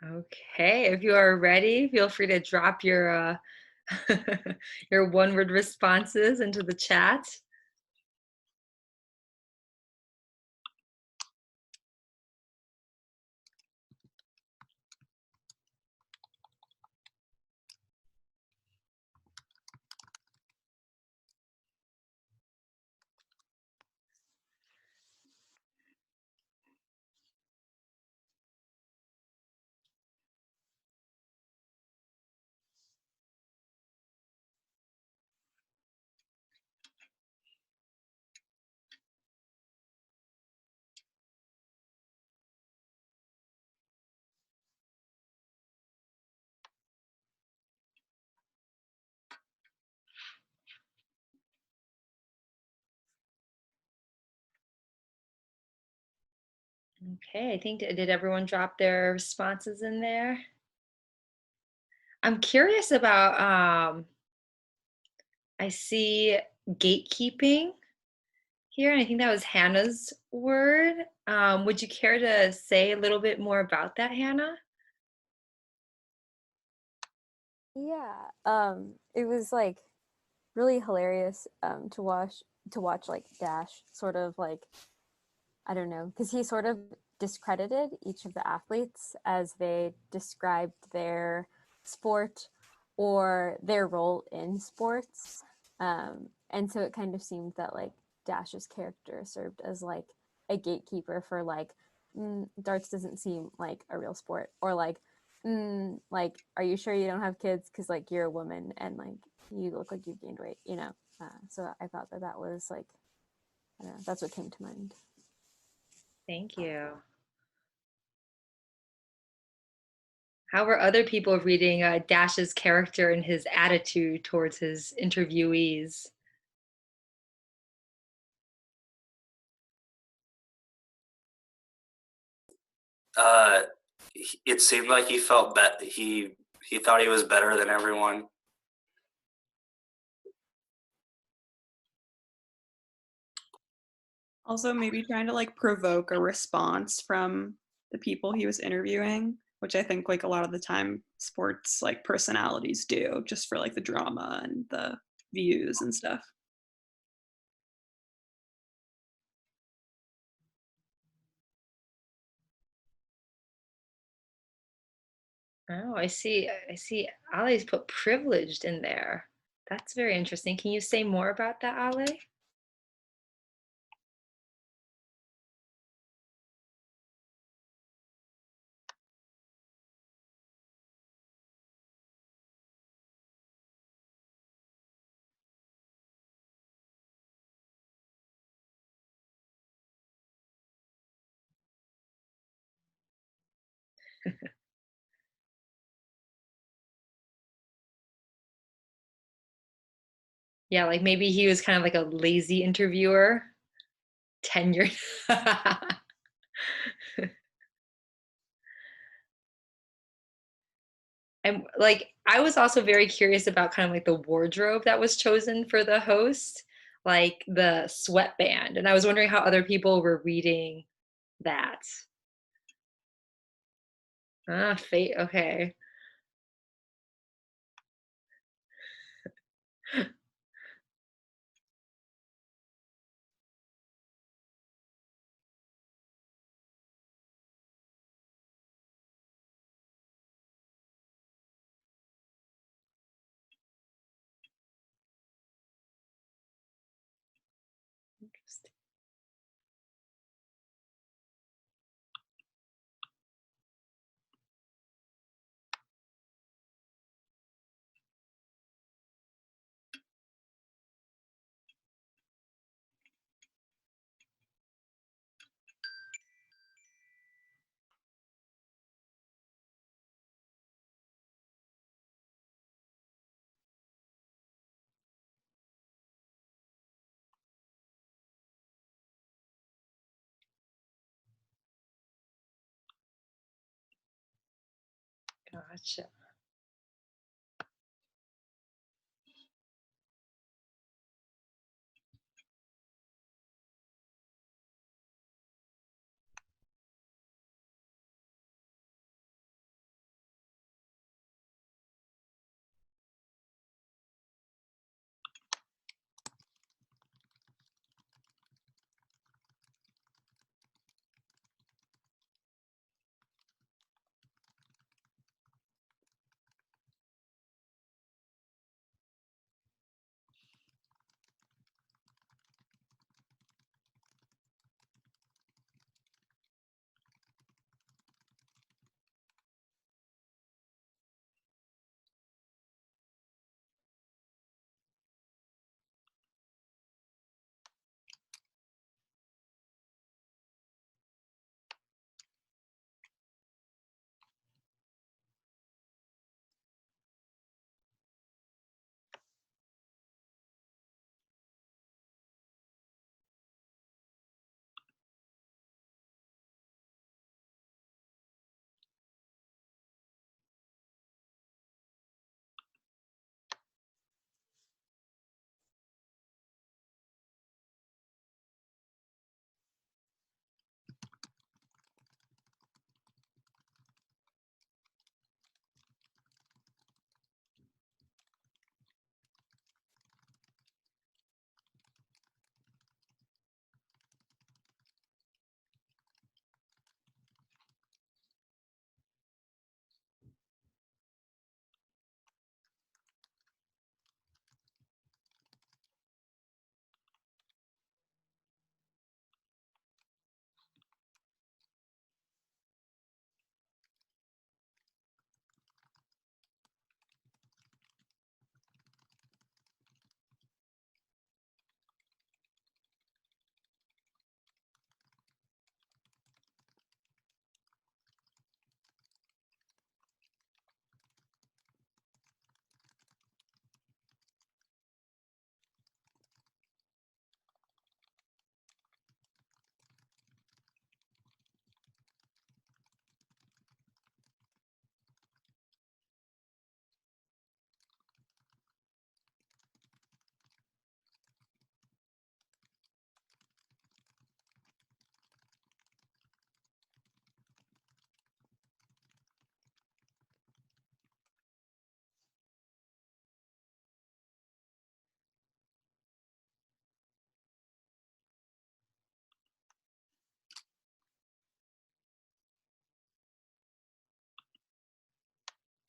Okay, if you are ready, feel free to drop your your one-word responses into the chat. Okay, I think did everyone drop their responses in there? I'm curious about I see gatekeeping here, and I think that was Hannah's word. Would you care to say a little bit more about that, Hannah? Yeah, it was like really hilarious to watch like Dash sort of like I don't know, because he sort of discredited each of the athletes as they described their sport or their role in sports. And so it kind of seemed that like Dash's character served as like a gatekeeper for like, darts doesn't seem like a real sport, or like, are you sure you don't have kids? Because like you're a woman and like you look like you've gained weight, you know? So I thought that that was like, I don't know, that's what came to mind. Thank you. How were other people reading Dash's character and his attitude towards his interviewees? Uh, it seemed like he felt that he thought he was better than everyone. Also, maybe trying to like provoke a response from the people he was interviewing, which I think like a lot of the time sports like personalities do just for like the drama and the views and stuff. Oh, I see. I see. Ali's put privileged in there. That's very interesting. Can you say more about that, Ale? Yeah, like maybe he was kind of like a lazy interviewer, tenured. And like I was also very curious about kind of like the wardrobe that was chosen for the host, like the sweatband. And I was wondering how other people were reading that. Ah, fate. Okay. Interesting. Gotcha.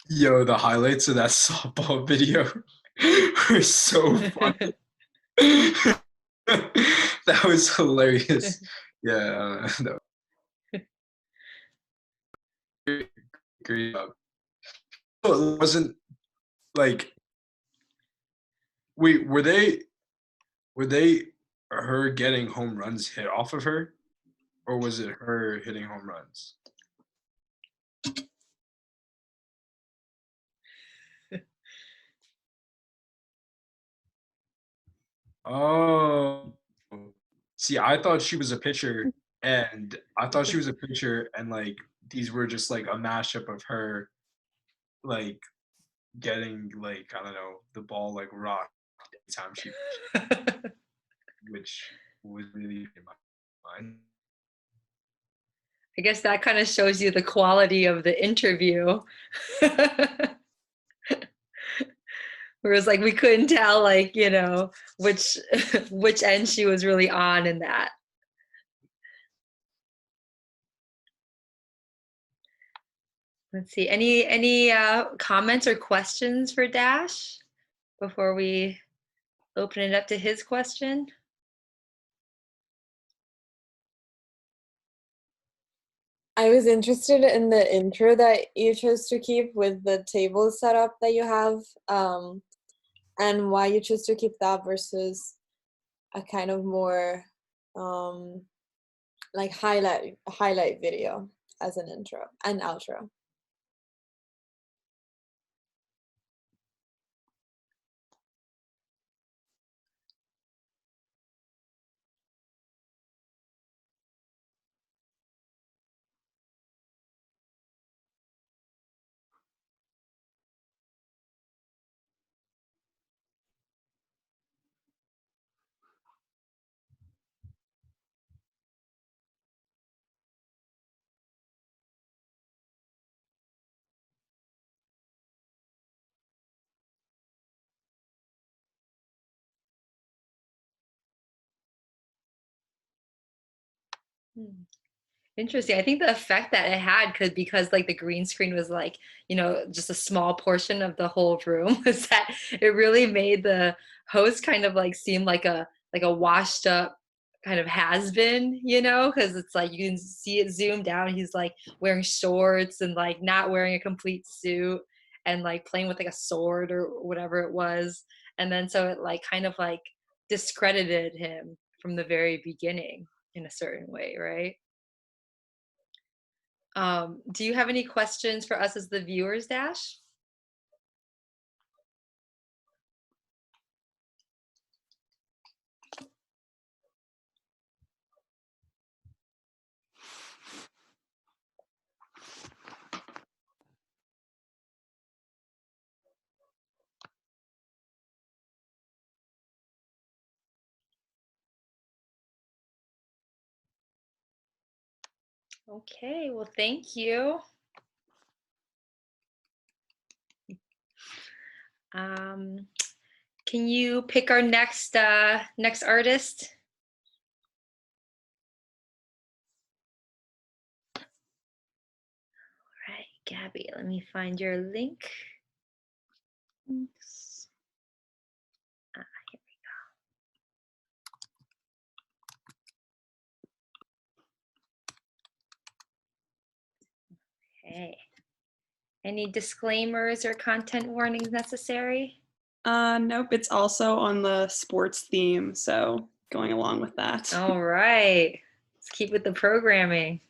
Yo, the highlights of that softball video were so funny. That was hilarious. Yeah, that was great. Oh, it wasn't like wait, were they her getting home runs hit off of her, or was it her hitting home runs? Oh, see, I thought she was a pitcher, and like these were just like a mashup of her like getting like I don't know the ball like rocked every time she pitched, which was really in my mind. I guess that kind of shows you the quality of the interview. Whereas like we couldn't tell like, which which end she was really on in that. Let's see. Any comments or questions for Dash before we open it up to his question? I was interested in the intro that you chose to keep with the table setup that you have, and why you chose to keep that versus a kind of more like highlight video as an intro and outro. Hmm. Interesting. I think the effect that it had could because like the green screen was like, just a small portion of the whole room was that it really made the host kind of like seem like a washed up kind of has been, because it's like you can see it zoomed out. He's like wearing shorts and like not wearing a complete suit and like playing with like a sword or whatever it was. And then so it like kind of like discredited him from the very beginning in a certain way, right? Do you have any questions for us as the viewers, Dash? Okay, well, thank you. Um, can you pick our next artist? All right, Gabby, let me find your link. Oops. Here we go. Okay. Any disclaimers or content warnings necessary? Nope, it's also on the sports theme, so going along with that. All right. Let's keep with the programming.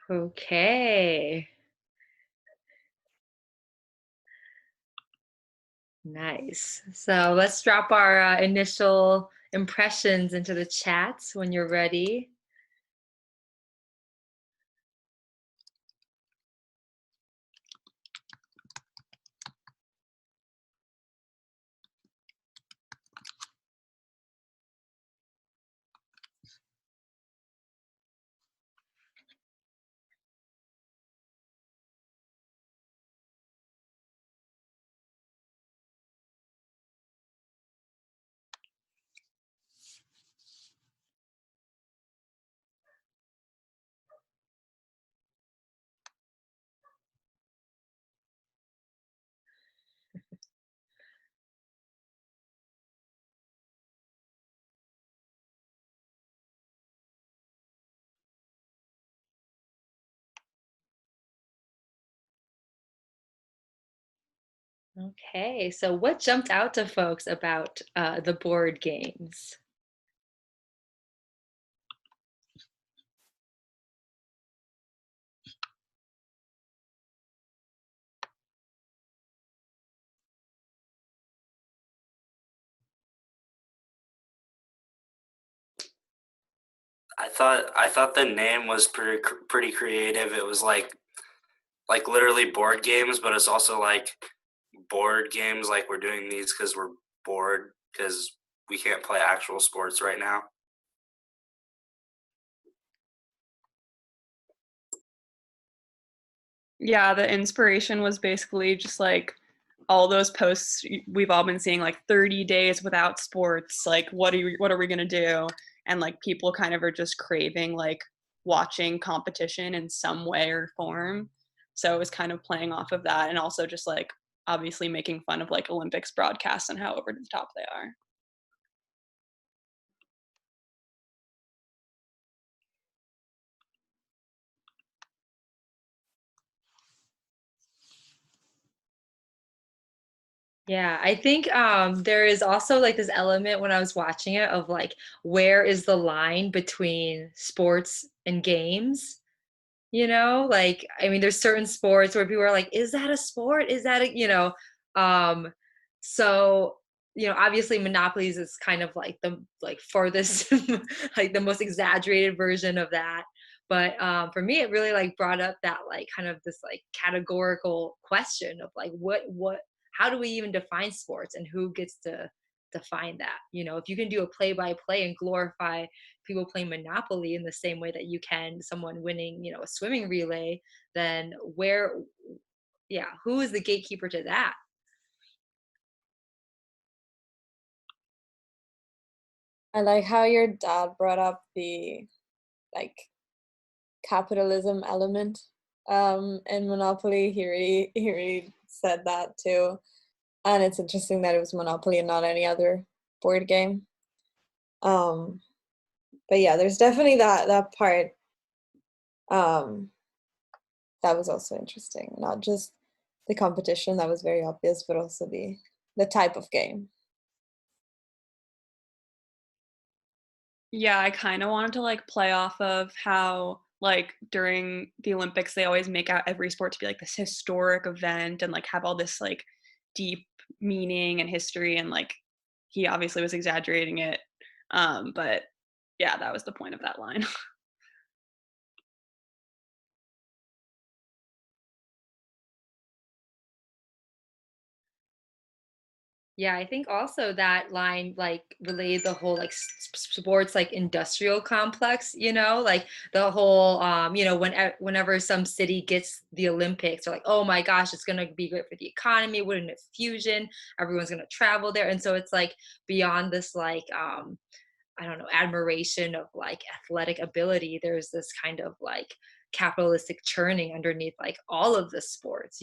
Okay. Nice. So let's drop our initial impressions into the chats when you're ready. Okay, so what jumped out to folks about the board games? I thought the name was pretty creative. It was like literally board games, but it's also like board games like we're doing these because we're bored because we can't play actual sports right now. Yeah, the inspiration was basically just like all those posts we've all been seeing, like 30 days without sports, like what are we gonna do? And like people kind of are just craving like watching competition in some way or form. So it was kind of playing off of that, and also just like obviously making fun of like Olympics broadcasts and how over the top they are. Yeah, I think there is also like this element when I was watching it of like, where is the line between sports and games? You know, like, I mean, there's certain sports where people are like, is that a sport? Is that a, um, so, obviously Monopolies is kind of like the like farthest, like the most exaggerated version of that. But for me, it really like brought up that like kind of this like categorical question of like, how do we even define sports and who gets to define that? If you can do a play by play and glorify people playing Monopoly in the same way that you can someone winning, a swimming relay, then yeah, who is the gatekeeper to that? I like how your dad brought up the like capitalism element in Monopoly. He really said that too. And it's interesting that it was Monopoly and not any other board game. But yeah, there's definitely that part that was also interesting. Not just the competition that was very obvious, but also the type of game. Yeah, I kind of wanted to like play off of how like during the Olympics they always make out every sport to be like this historic event and like have all this like deep meaning and history, and like he obviously was exaggerating it. But yeah, that was the point of that line. Yeah, I think also that line like relayed the whole like sports like industrial complex, like the whole whenever some city gets the Olympics, they're like, "Oh my gosh, it's going to be great for the economy, what an infusion. Everyone's going to travel there." And so it's like beyond this like I don't know, admiration of like athletic ability, there's this kind of like capitalistic churning underneath like all of the sports,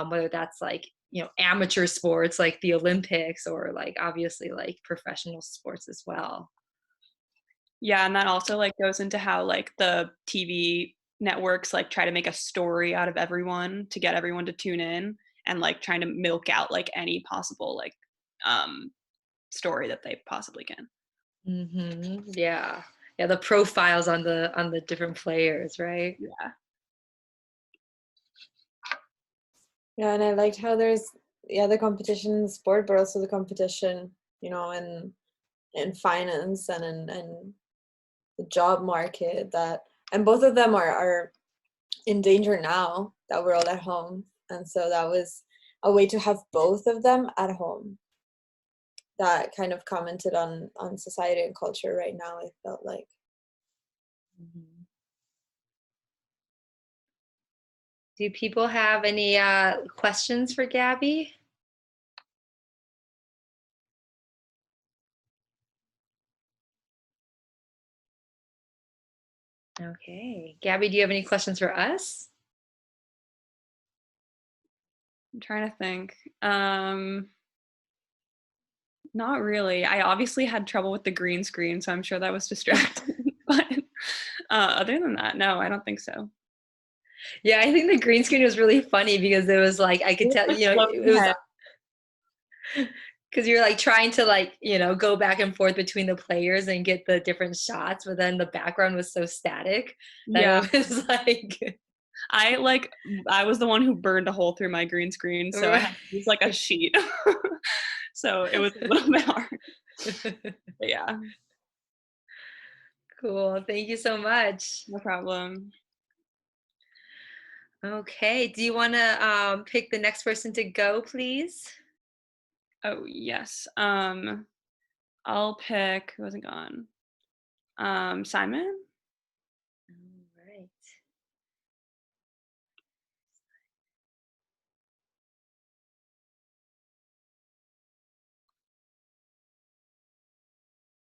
whether that's like, amateur sports like the Olympics or like obviously like professional sports as well. Yeah, and that also like goes into how like the TV networks like try to make a story out of everyone to get everyone to tune in, and like trying to milk out like any possible like story that they possibly can. Yeah. yeah, the profiles on the different players, right? Yeah. Yeah, and I liked how there's the competition in sport, but also the competition, in finance and in the job market, and both of them are in danger now that we're all at home. And so that was a way to have both of them at home that kind of commented on society and culture right now, I felt like. Do people have any questions for Gabby? Okay. Gabby, do you have any questions for us? I'm trying to think. Not really. I obviously had trouble with the green screen, so I'm sure that was distracting. But other than that, no, I don't think so. Yeah, I think the green screen was really funny because it was like I could tell, it was because you're like trying to like, go back and forth between the players and get the different shots, but then the background was so static that Yeah. it was like I was the one who burned a hole through my green screen, so I had to use like a sheet. So it was a little bit hard. But yeah. Cool. Thank you so much. No problem. Okay. Do you want to pick the next person to go, please? Oh yes. I'll pick who hasn't gone. Simon. All right.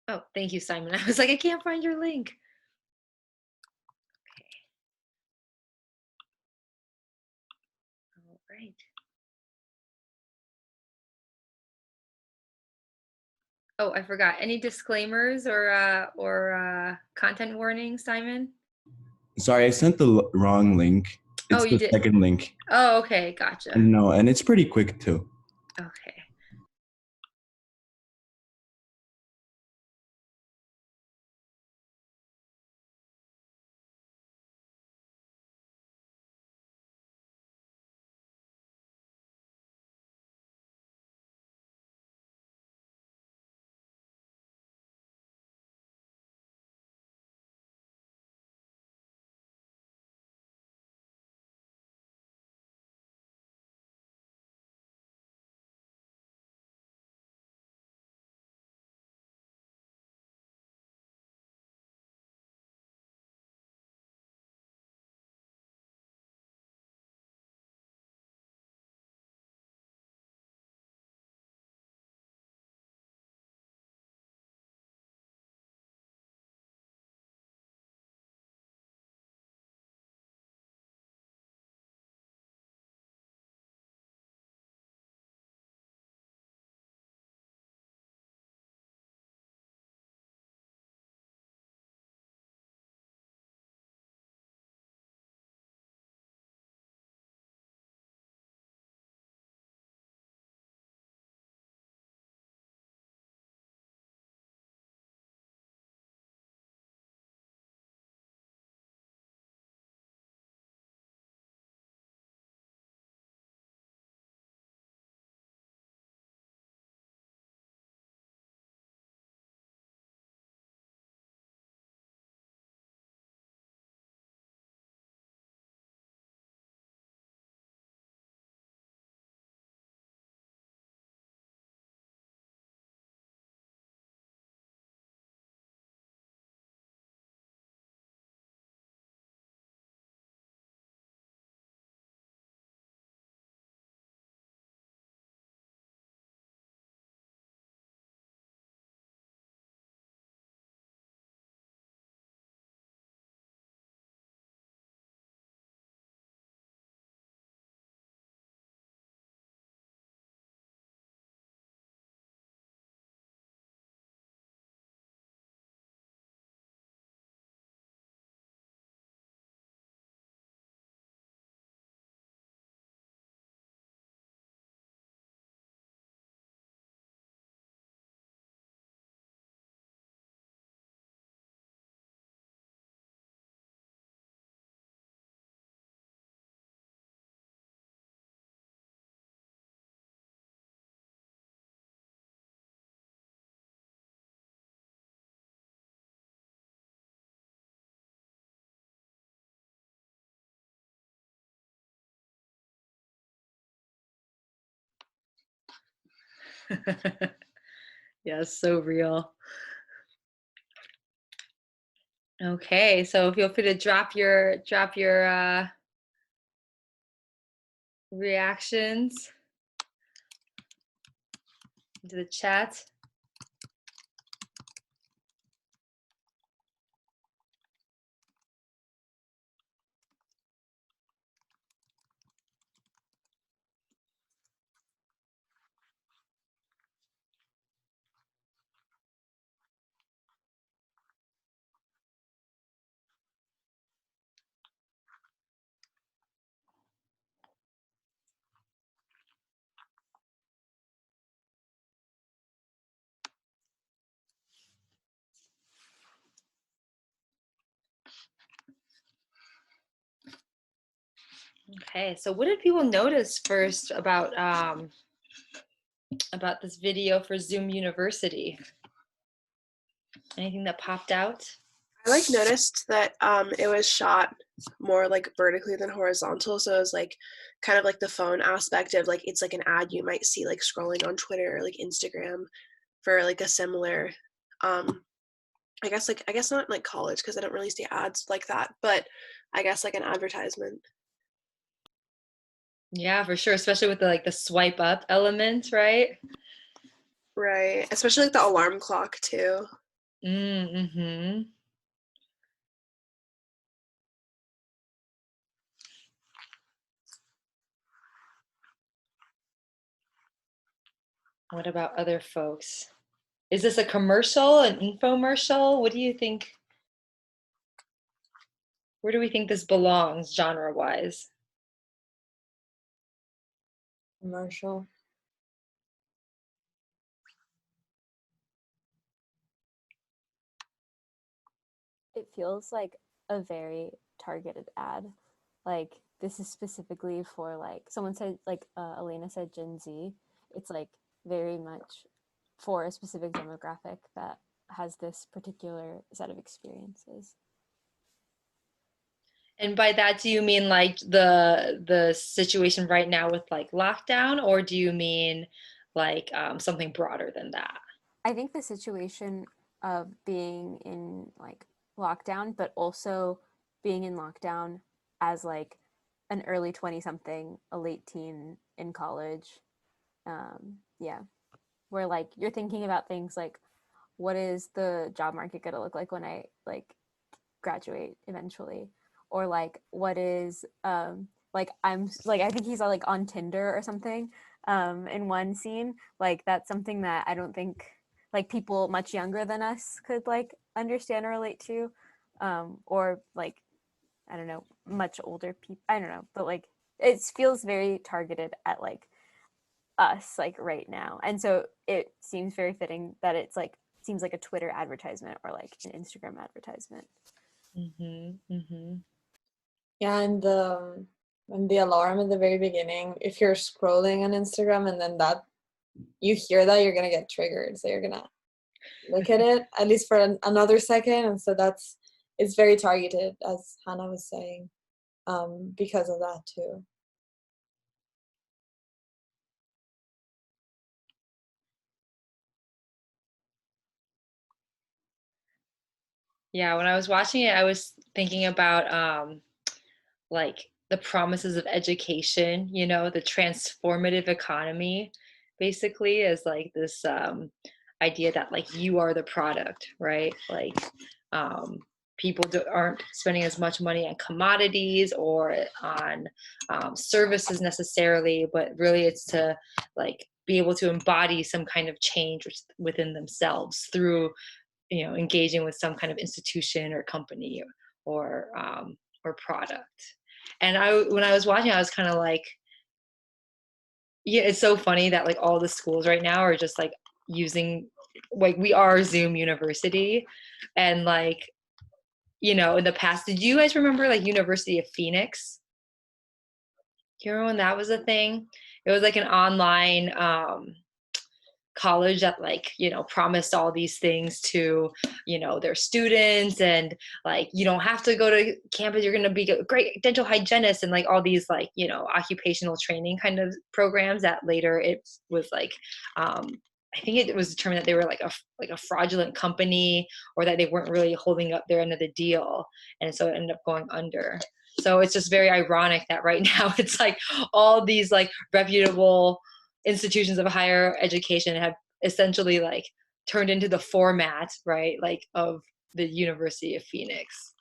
Oh, thank you, Simon. I was like, I can't find your link. Okay. All right. Oh, I forgot. Any disclaimers or content warnings, Simon? Sorry, I sent the wrong link. Oh, It's you the did. second link. Oh, okay, gotcha. No, and it's pretty quick too. Okay. Yeah, so real. Okay, so feel free to drop your reactions into the chat. Okay, so what did people notice first about this video for Zoom University? Anything that popped out? I like noticed that it was shot more like vertically than horizontal, so it was like kind of like the phone aspect of like it's like an ad you might see like scrolling on Twitter or like Instagram for like a similar I guess not like college because I don't really see ads like that, but I guess like an advertisement. Yeah, for sure, especially with the swipe up element, right? Right, especially like the alarm clock too. Mm-hmm. What about other folks? Is this a commercial, an infomercial? What do you think? Where do we think this belongs genre-wise? Commercial. It feels like a very targeted ad. Like this is specifically for like someone said like Elena said Gen Z. It's like very much for a specific demographic that has this particular set of experiences. And by that, do you mean like the situation right now with like lockdown, or do you mean like something broader than that? I think the situation of being in like lockdown, but also being in lockdown as like an early 20 something, a late teen in college. Yeah, where like you're thinking about things like what is the job market going to look like when I like graduate eventually, or like what is like I'm like I think he's like on Tinder or something in one scene. Like that's something that I don't think like people much younger than us could like understand or relate to, or like I don't know, much older people, I don't know, but like it feels very targeted at like us like right now, and so it seems very fitting that it's like seems like a Twitter advertisement or like an Instagram advertisement. Mm-hmm. Mm-hmm. Yeah, and the alarm at the very beginning, if you're scrolling on Instagram and then that you hear that, you're gonna get triggered. So you're gonna look at it at least for another second. And so it's very targeted, as Hannah was saying, because of that too. Yeah, when I was watching it, I was thinking about like the promises of education, the transformative economy basically is like this idea that like you are the product, right? Like um, people aren't spending as much money on commodities or on services necessarily, but really it's to like be able to embody some kind of change within themselves through engaging with some kind of institution or company or product. And when I was watching, I was kind of like, yeah, it's so funny that like all the schools right now are just like using like we are Zoom University, and like in the past, did you guys remember like University of Phoenix? Do you remember when that was a thing? It was like an online college that like promised all these things to their students, and like you don't have to go to campus, you're going to be a great dental hygienist, and like all these like occupational training kind of programs that later it was like um I think it was determined that they were like a fraudulent company, or that they weren't really holding up their end of the deal, and so it ended up going under. So it's just very ironic that right now it's like all these like reputable institutions of higher education have essentially like turned into the format, right, like of the University of Phoenix.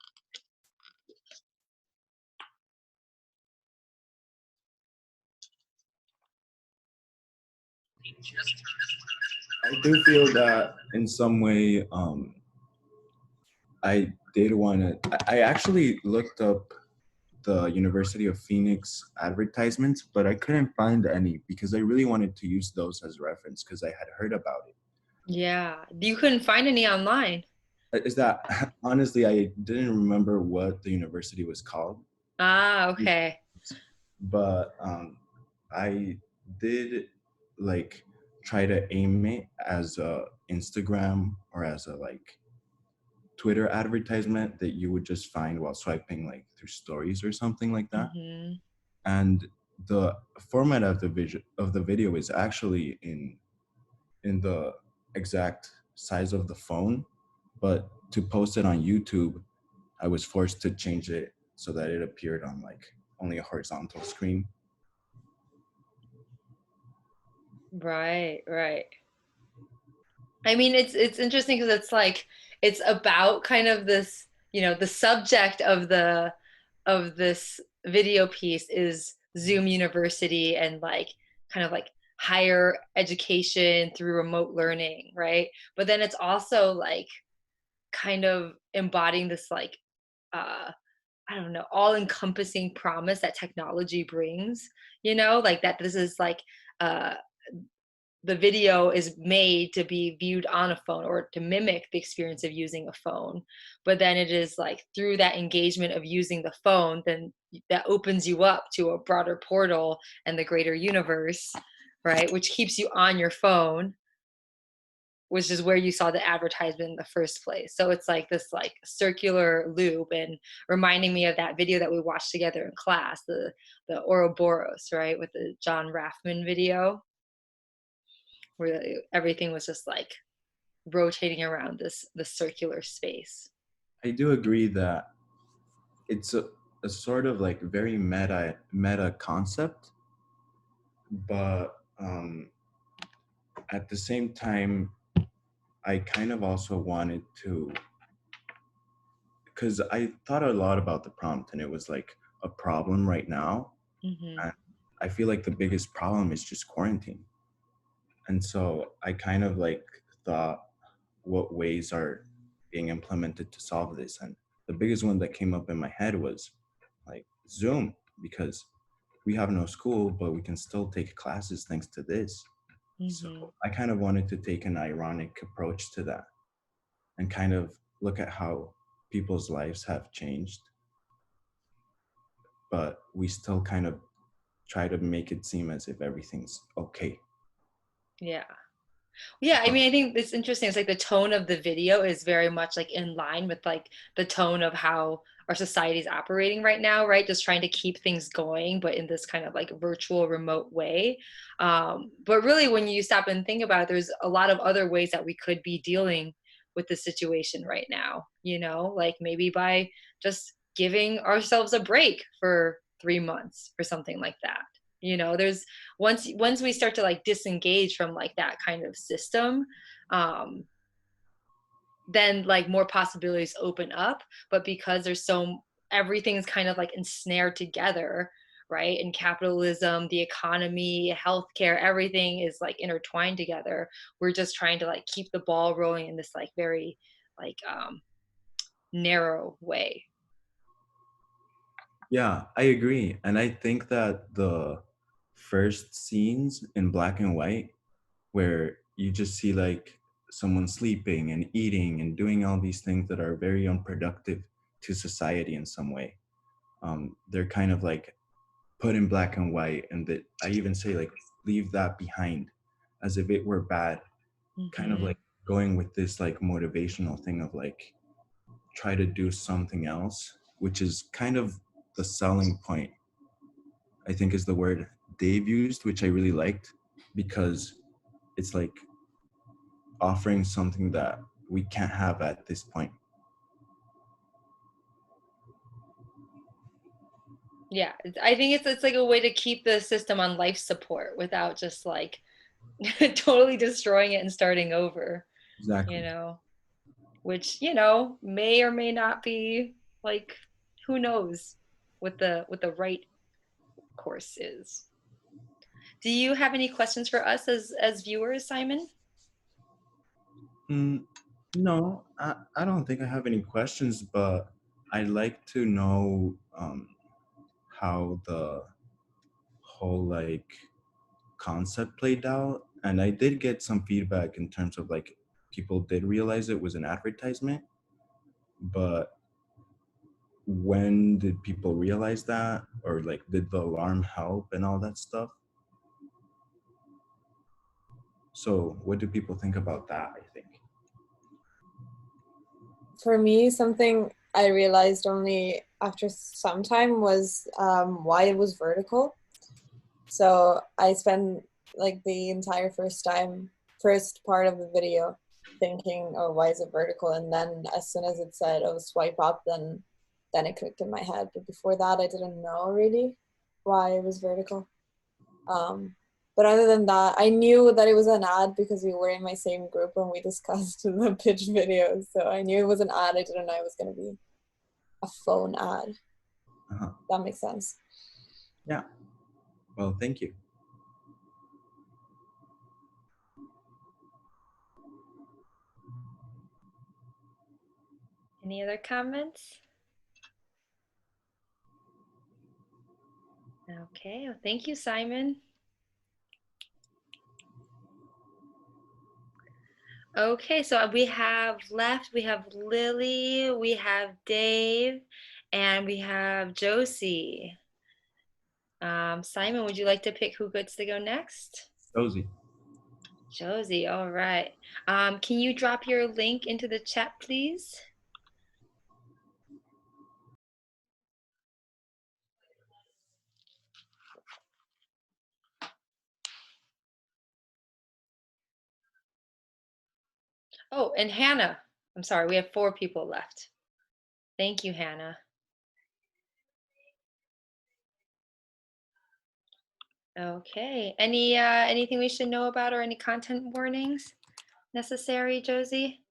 I do feel that in some way, I did want to. I actually looked up the University of Phoenix advertisements, but I couldn't find any because I really wanted to use those as reference because I had heard about it. Yeah, you couldn't find any online. Is that honestly, I didn't remember what the university was called, Okay. but I did like try to aim it as a Instagram or as a like Twitter advertisement that you would just find while swiping like through stories or something like that. Hmm. And the format of the video is actually in the exact size of the phone, but to post it on YouTube, I was forced to change it so that it appeared on like only a horizontal screen. Right, right. I mean, it's interesting because it's like it's about kind of this, the subject of this video piece is Zoom University and like kind of like higher education through remote learning, right? But then it's also like kind of embodying this like uh I don't know, all encompassing promise that technology brings, like that this is like uh the video is made to be viewed on a phone or to mimic the experience of using a phone, but then it is like through that engagement of using the phone, then that opens you up to a broader portal and the greater universe, right, which keeps you on your phone, which is where you saw the advertisement in the first place. So it's like this like circular loop, and reminding me of that video that we watched together in class, the Ouroboros, right, with the John Raffman video, where everything was just like rotating around this circular space. I do agree that it's a sort of like very meta concept, but at the same time, I kind of also wanted to, because I thought a lot about the prompt and it was like a problem right now. Hmm. And I feel like the biggest problem is just quarantine. And so I kind of like thought what ways are being implemented to solve this. And the biggest one that came up in my head was like Zoom, because we have no school, but we can still take classes thanks to this. So Hmm. I kind of wanted to take an ironic approach to that and kind of look at how people's lives have changed, but we still kind of try to make it seem as if everything's okay. Yeah. Yeah, I But mean, I think it's interesting. It's like the tone of the video is very much like in line with like the tone of how our society is operating right now, right? Just trying to keep things going, but in this kind of like virtual, remote way. But really, when you stop and think about it, there's a lot of other ways that we could be dealing with the situation right now, like maybe by just giving ourselves a break for 3 months or something like that. There's once we start to like disengage from like that kind of system, um then like more possibilities open up, but because there's so everything's kind of like ensnared together, right, in capitalism, the economy, healthcare, everything is like intertwined together. We're just trying to like keep the ball rolling in this like very like narrow way. yeah, I agree. And I think that the first scenes in black and white, where you just see like someone sleeping and eating and doing all these things that are very unproductive to society in some way, they're kind of like put in black and white. And that I even say like, leave that behind as if it were bad, kind of like going with this like motivational thing of like try to do something else, which is kind of the selling point, I think is the word Dave used, which I really liked, because it's like offering something that we can't have at this point. Yeah, I think it's like a way to keep the system on life support without just like totally destroying it and starting over, Exactly. you know, which, may or may not be like, who knows what the right course is. Do you have any questions for us as viewers, Simon? No, I don't think I have any questions, but I'd like to know how the whole like concept played out. And I did get some feedback in terms of like people did realize it was an advertisement, but when did people realize that, or like did the alarm help and all that stuff? So what do people think about that, I think? For me, something I realized only after some time was why it was vertical. So I spent like the entire first part of the video thinking, oh, why is it vertical? And then as soon as it said, oh, swipe up, then it clicked in my head. But before that, I didn't know really why it was vertical. But other than that, I knew that it was an ad because we were in my same group when we discussed the pitch videos. So I knew it was an ad. I didn't know it was going to be a phone ad. That makes sense. Yeah. Well, thank you. Any other comments? Okay, well, thank you, Simon. Okay, so we have Lily, we have Dave, and we have Josie. Simon, would you like to pick who gets to go next? Josie. Josie, all right. Can you drop your link into the chat, please? Oh, and Hannah. I'm sorry, we have 4 people left. Thank you, Hannah. Okay. Anything we should know about or any content warnings necessary, Josie?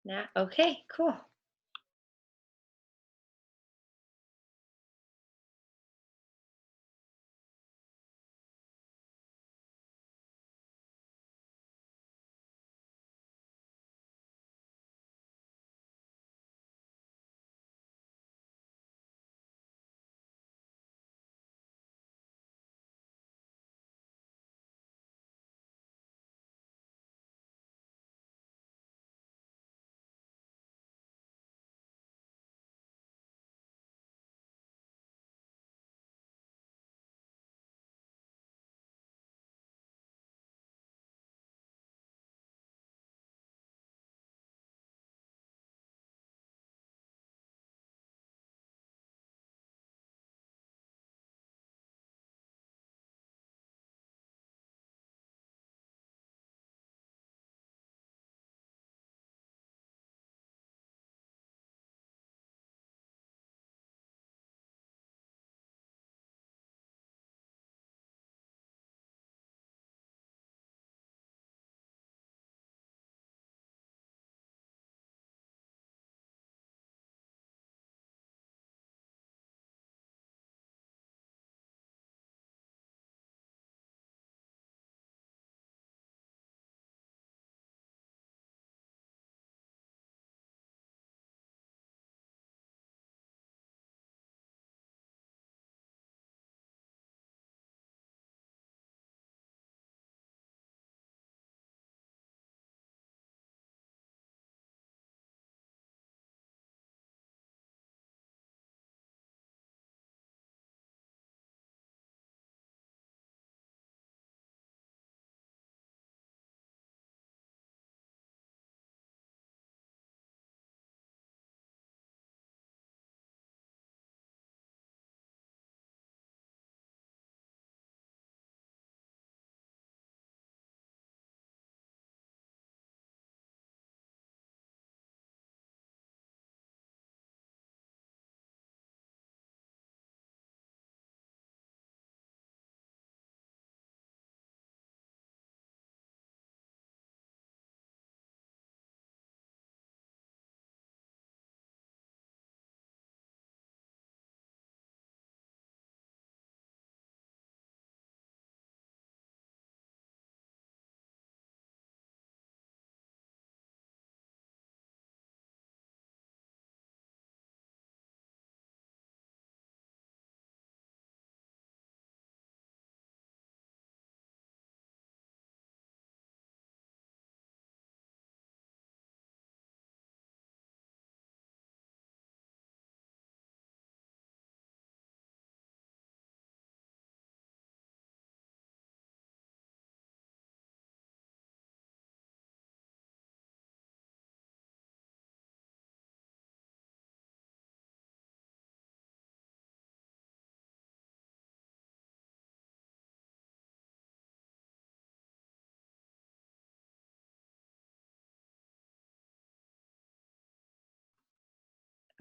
Nah. Okay, cool.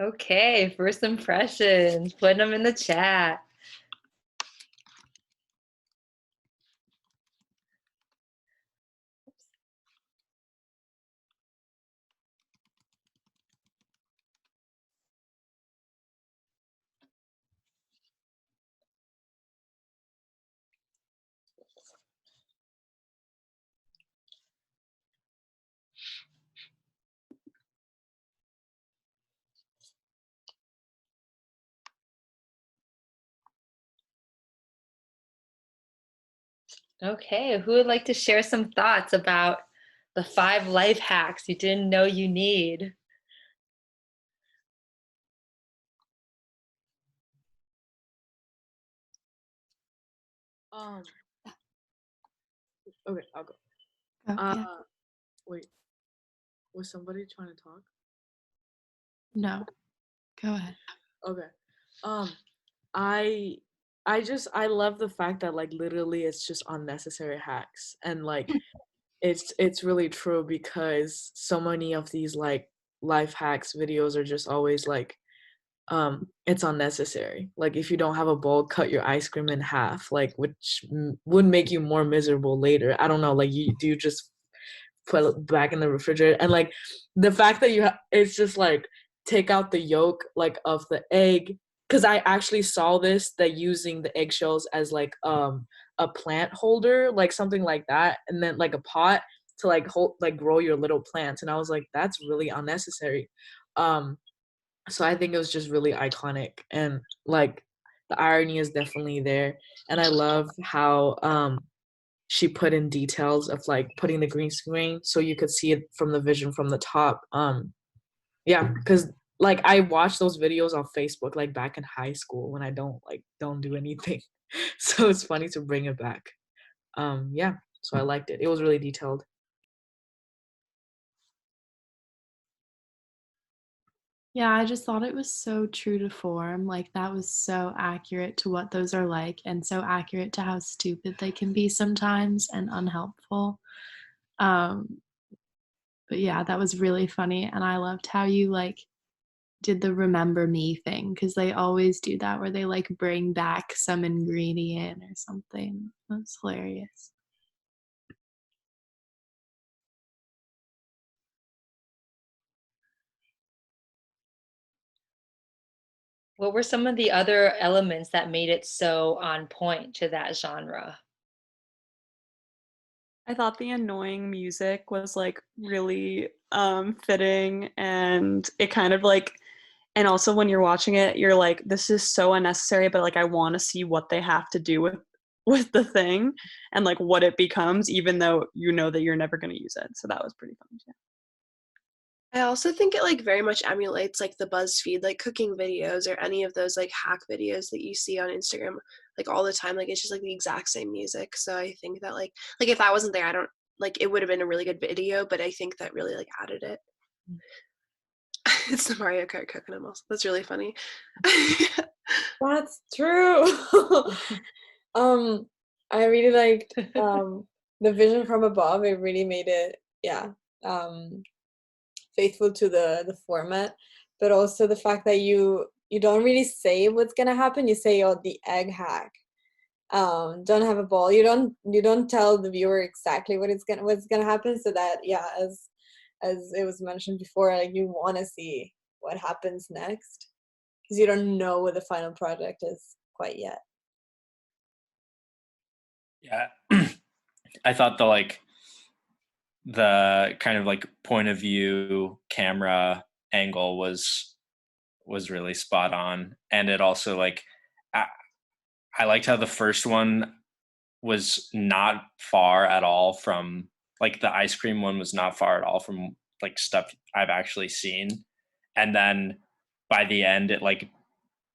Okay, first impressions. Put them in the chat. Okay, who would like to share some thoughts about the 5 life hacks you didn't know you need? Um. Okay, I'll go. Oh, yeah. Wait. Was somebody trying to talk? No, go ahead. Okay. Um, I I love the fact that like literally it's just unnecessary hacks and like it's really true because so many of these like life hacks videos are just always like it's unnecessary. Like if you don't have a bowl, cut your ice cream in half, like which would make you more miserable later. I don't know, like you just put it back in the refrigerator and like the fact that it's just like take out the yolk like of the egg because I actually saw this that using the eggshells as like a plant holder like something like that and then like a pot to like hold like grow your little plants and I was like that's really unnecessary um so I think it was just really iconic and like the irony is definitely there and I love how she put in details of like putting the green screen so you could see it from the vision from the top. Yeah, because like I watched those videos on Facebook like back in high school when I don't do anything. So it's funny to bring it back. Yeah, so I liked it. It was really detailed. Yeah, I just thought it was so true to form. Like, that was so accurate to what those are like, and so accurate to how stupid they can be sometimes and unhelpful. Um, but yeah, that was really funny, and I loved how you like did the remember me thing because they always do that where they like bring back some ingredient or something. That's hilarious. What were some of the other elements that made it so on point to that genre? I thought the annoying music was like really fitting and it kind of like and also when you're watching it you're like this is so unnecessary but like I want to see what they have to do with the thing and like what it becomes even though you know that you're never going to use it. So that was pretty fun. Yeah. I also think it like very much emulates like the BuzzFeed like cooking videos or any of those like hack videos that you see on Instagram like all the time. Like it's just like the exact same music. So I think that like if that wasn't there, I don't like it would have been a really good video, but I think that really like added it. It's the Mario Kart cooking them also. That's really funny. That's true. I really liked the vision from above. It really made it, yeah, faithful to the format, but also the fact that you don't really say what's gonna happen. You say, "Oh, the egg hack." Don't have a ball. You don't tell the viewer exactly what's gonna happen. So that yeah, as it was mentioned before, like you want to see what happens next because you don't know what the final project is quite yet. Yeah. I thought the kind of like point of view camera angle was really spot on. And it also like I, I liked how the first one was not far at all from like the ice cream one was not far at all from like stuff I've actually seen. And then by the end it like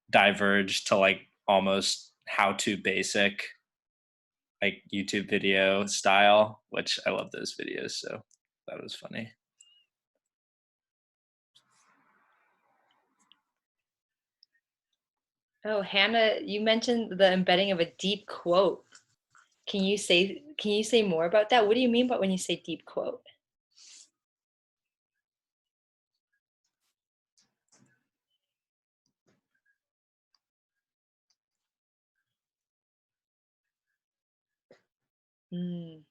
diverged to like almost how to basic like YouTube video style, which I love those videos. So that was funny. Oh, Hannah, you mentioned the embedding of a deep quote. Can you say more about that? What do you mean by when you say deep quote? Mm.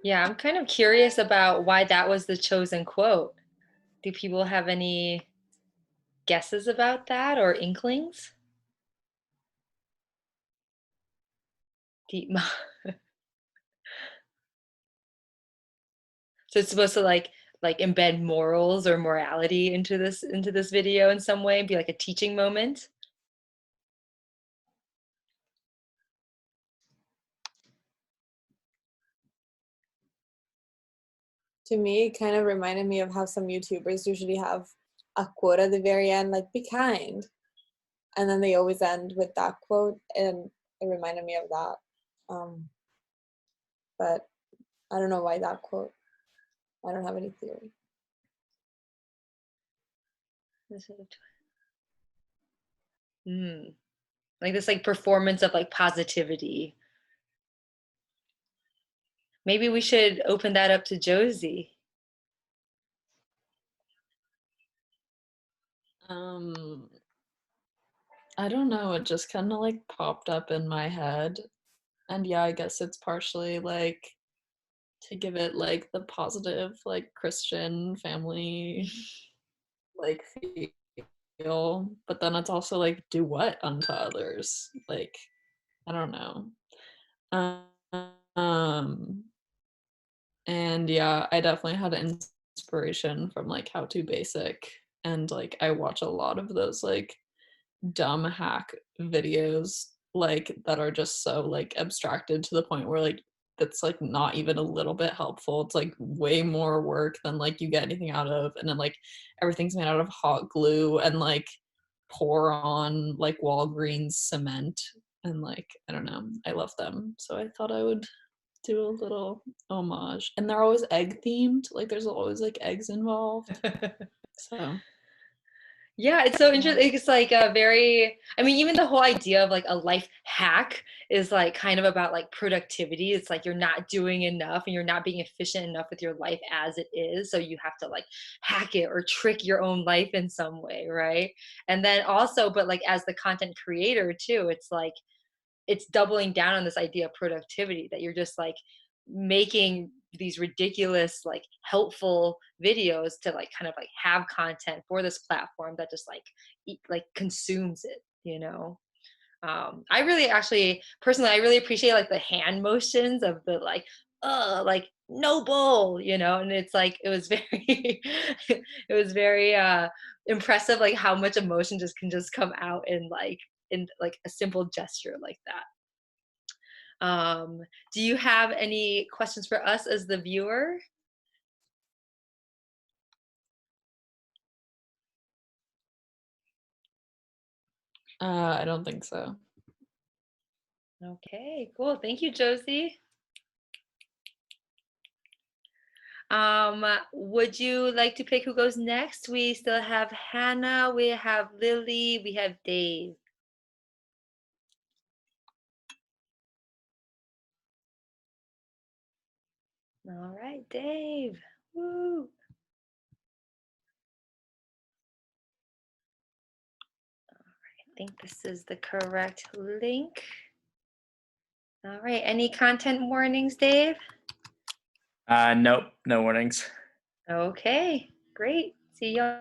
Yeah, I'm kind of curious about why that was the chosen quote. Do people have any guesses about that or inklings? Deep. So it's supposed to like embed morals or morality into this video in some way, be like a teaching moment. To me, it kind of reminded me of how some YouTubers usually have a quote at the very end, like "be kind," and then they always end with that quote, and it reminded me of that. But I don't know why that quote. I don't have any theory. Mm. Like this like performance of like positivity. Maybe we should open that up to Josie. I don't know, it just kind of like popped up in my head. And yeah, I guess it's partially like to give it like the positive like Christian family like feel, but then it's also like do what unto others? Like I don't know. Um and yeah, I definitely had inspiration from like How to Basic, and like I watch a lot of those like dumb hack videos like that are just so like abstracted to the point where like that's like not even a little bit helpful. It's like way more work than like you get anything out of, and then like everything's made out of hot glue and like pour on like Walgreens cement, and like I don't know, I love them, so I thought I would do a little homage. And they're always egg themed, like there's always like eggs involved. So Yeah, it's so interesting. It's like a very, I mean, even the whole idea of like a life hack is like kind of about like productivity. It's like you're not doing enough and you're not being efficient enough with your life as it is. So you have to like hack it or trick your own life in some way, right? And then also, but like as the content creator too, it's like it's doubling down on this idea of productivity, that you're just like making these ridiculous like helpful videos to like kind of like have content for this platform that just like like consumes it, you know. I really actually personally I really appreciate like the hand motions of the like noble, you know, and it's like it was very it was very impressive like how much emotion just can just come out in like a simple gesture like that. Um, do you have any questions for us as the viewer? I don't think so. Okay, cool. Thank you, Josie. Would you like to pick who goes next? We still have Hannah, we have Lily, we have Dave. All right, Dave. Woo. I think this is the correct link. All right, any content warnings, Dave? Nope, no warnings. Okay, great. See y'all.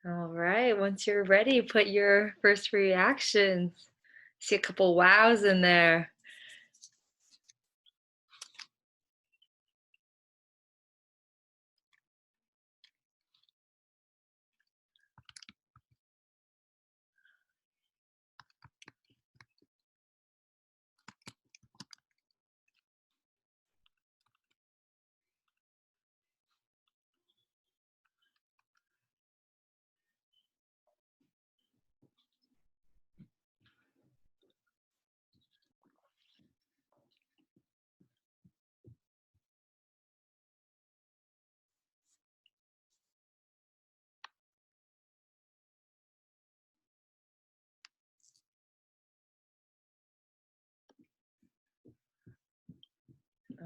All right, once you're ready, put your first reactions. See a couple wows in there.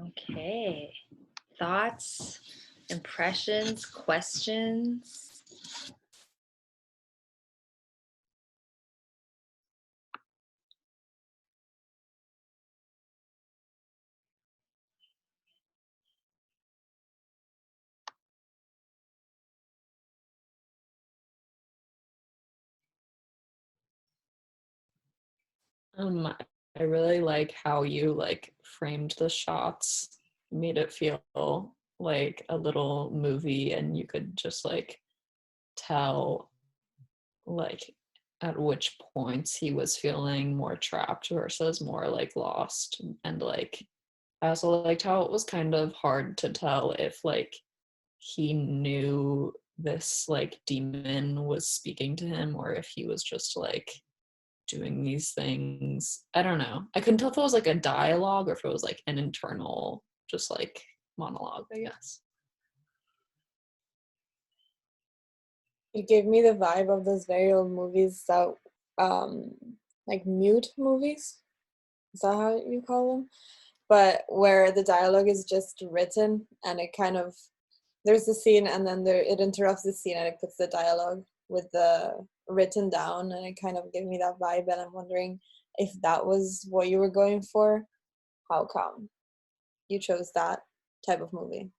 Okay. Thoughts, impressions, questions? Um, I really like how you like framed the shots, made it feel like a little movie, and you could just like tell like at which points he was feeling more trapped versus more like lost. And like I also liked how it was kind of hard to tell if like he knew this like demon was speaking to him or if he was just like doing these things. I don't know. I couldn't tell if it was like a dialogue or if it was like an internal just like monologue, I guess. It gave me the vibe of those very old movies that, um, like mute movies. Is that how you call them? But where the dialogue is just written and it kind of, there's the scene and then it interrupts the scene and it puts the dialogue with the written down, and it kind of gave me that vibe, and I'm wondering if that was what you were going for. How come you chose that type of movie?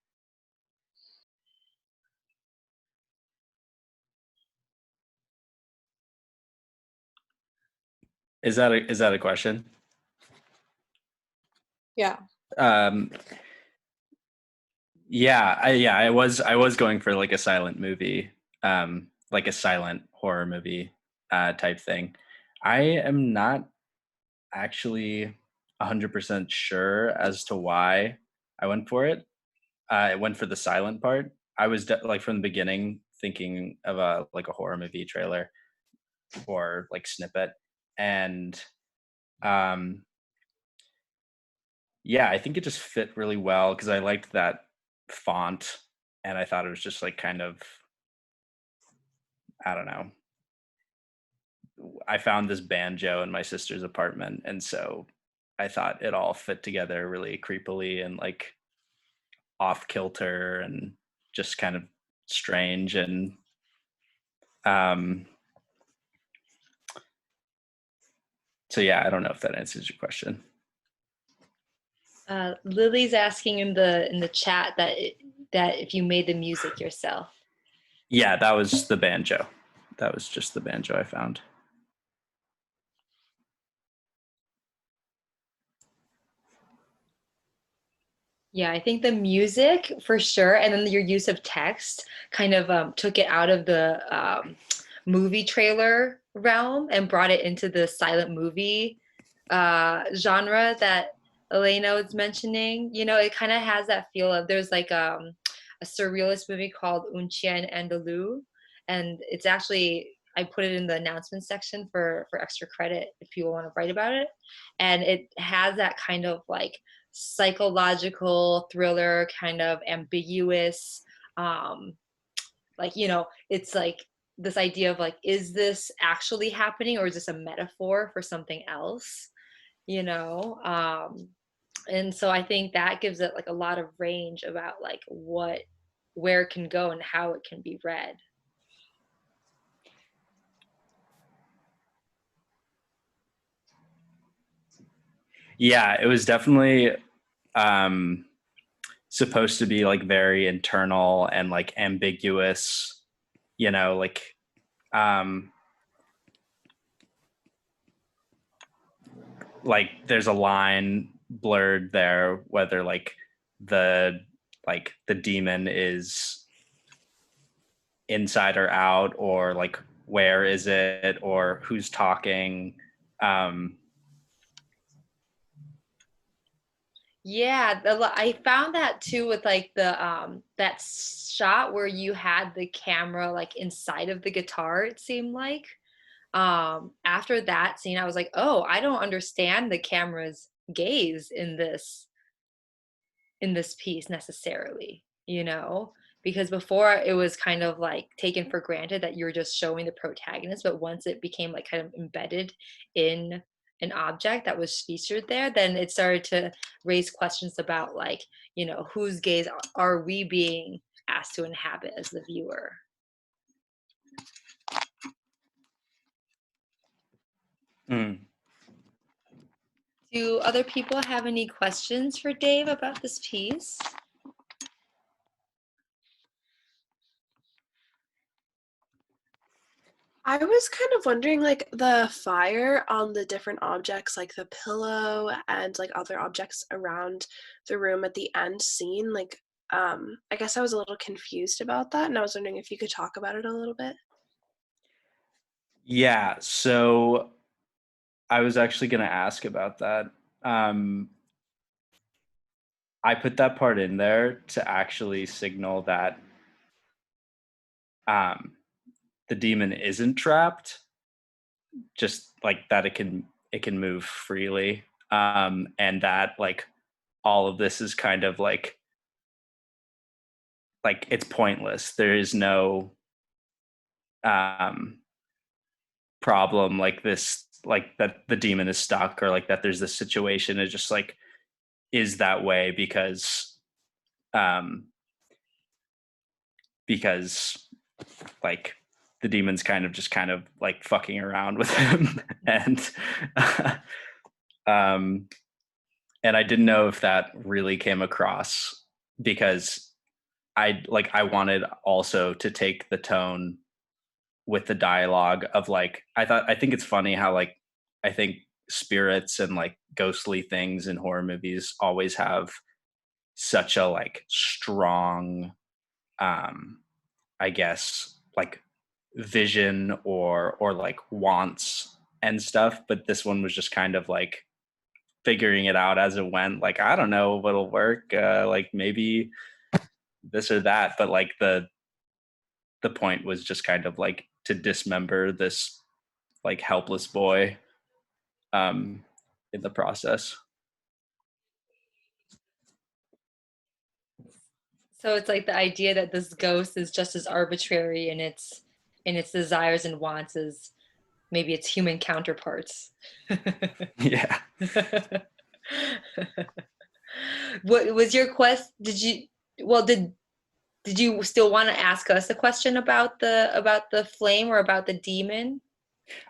Is that a question? Yeah. Um, yeah, I was going for like a silent movie, like a silent horror movie type thing. I am not actually 100% sure as to why I went for it. I went for the silent part. I was like from the beginning thinking of a like a horror movie trailer or like snippet, and um, yeah, I think it just fit really well because I liked that font, and I thought it was just like kind of, I don't know. I found this banjo in my sister's apartment, and so I thought it all fit together really creepily and like off kilter and just kind of strange. And um so yeah, I don't know if that answers your question. Lily's asking in the chat that if you made the music yourself. Yeah, that was the banjo. That was just the banjo I found. Yeah, I think the music for sure, and then your use of text kind of took it out of the movie trailer realm and brought it into the silent movie genre that Elena was mentioning. You know, it kind of has that feel of there's like a surrealist movie called Un Chien Andalou, and it's actually I put it in the announcement section for extra credit if people want to write about it, and it has that kind of like psychological thriller, kind of ambiguous, like it's like this idea of like, is this actually happening or is this a metaphor for something else? you know and so I think that gives it like a lot of range about like where it can go and how it can be read. Yeah, it was definitely um supposed to be like very internal and like ambiguous, like like there's a line blurred there whether the the demon is inside or out, or like where is it, or who's talking. Yeah, I found that too with like the that shot where you had the camera like inside of the guitar, it seemed like. After that scene, I was like, "Oh, I don't understand the camera's gaze in this piece necessarily, you know?" Because before it was kind of like taken for granted that you're just showing the protagonist, but once it became like kind of embedded in an object that was featured there, then it started to raise questions about like, whose gaze are we being asked to inhabit as the viewer? Mm. Do other people have any questions for Dave about this piece? I was kind of wondering, like, the fire on the different objects, like the pillow and like other objects around the room at the end scene. Like, I guess I was a little confused about that, and I was wondering if you could talk about it a little bit. Yeah, so I was actually going to ask about that. I put that part in there to actually signal that the demon isn't trapped, just like that it can move freely, and that like all of this is kind of like it's pointless. There is no um problem like this, like that the demon is stuck, or like that there's this situation. It just like is that way um because like the demon's kind of like fucking around with him. And um and I didn't know if that really came across, because I wanted also to take the tone with the dialogue of like I think it's funny how like I think spirits and like ghostly things in horror movies always have such a like strong I guess like vision or like wants and stuff, but this one was just kind of like figuring it out as it went. Like, I don't know what'll work, like maybe this or that, but like the point was just kind of like to dismember this like helpless boy um in the process. So it's like the idea that this ghost is just as arbitrary in its desires and wants as maybe its human counterparts. Yeah. What was your quest? Did you still want to ask us a question about the flame or about the demon?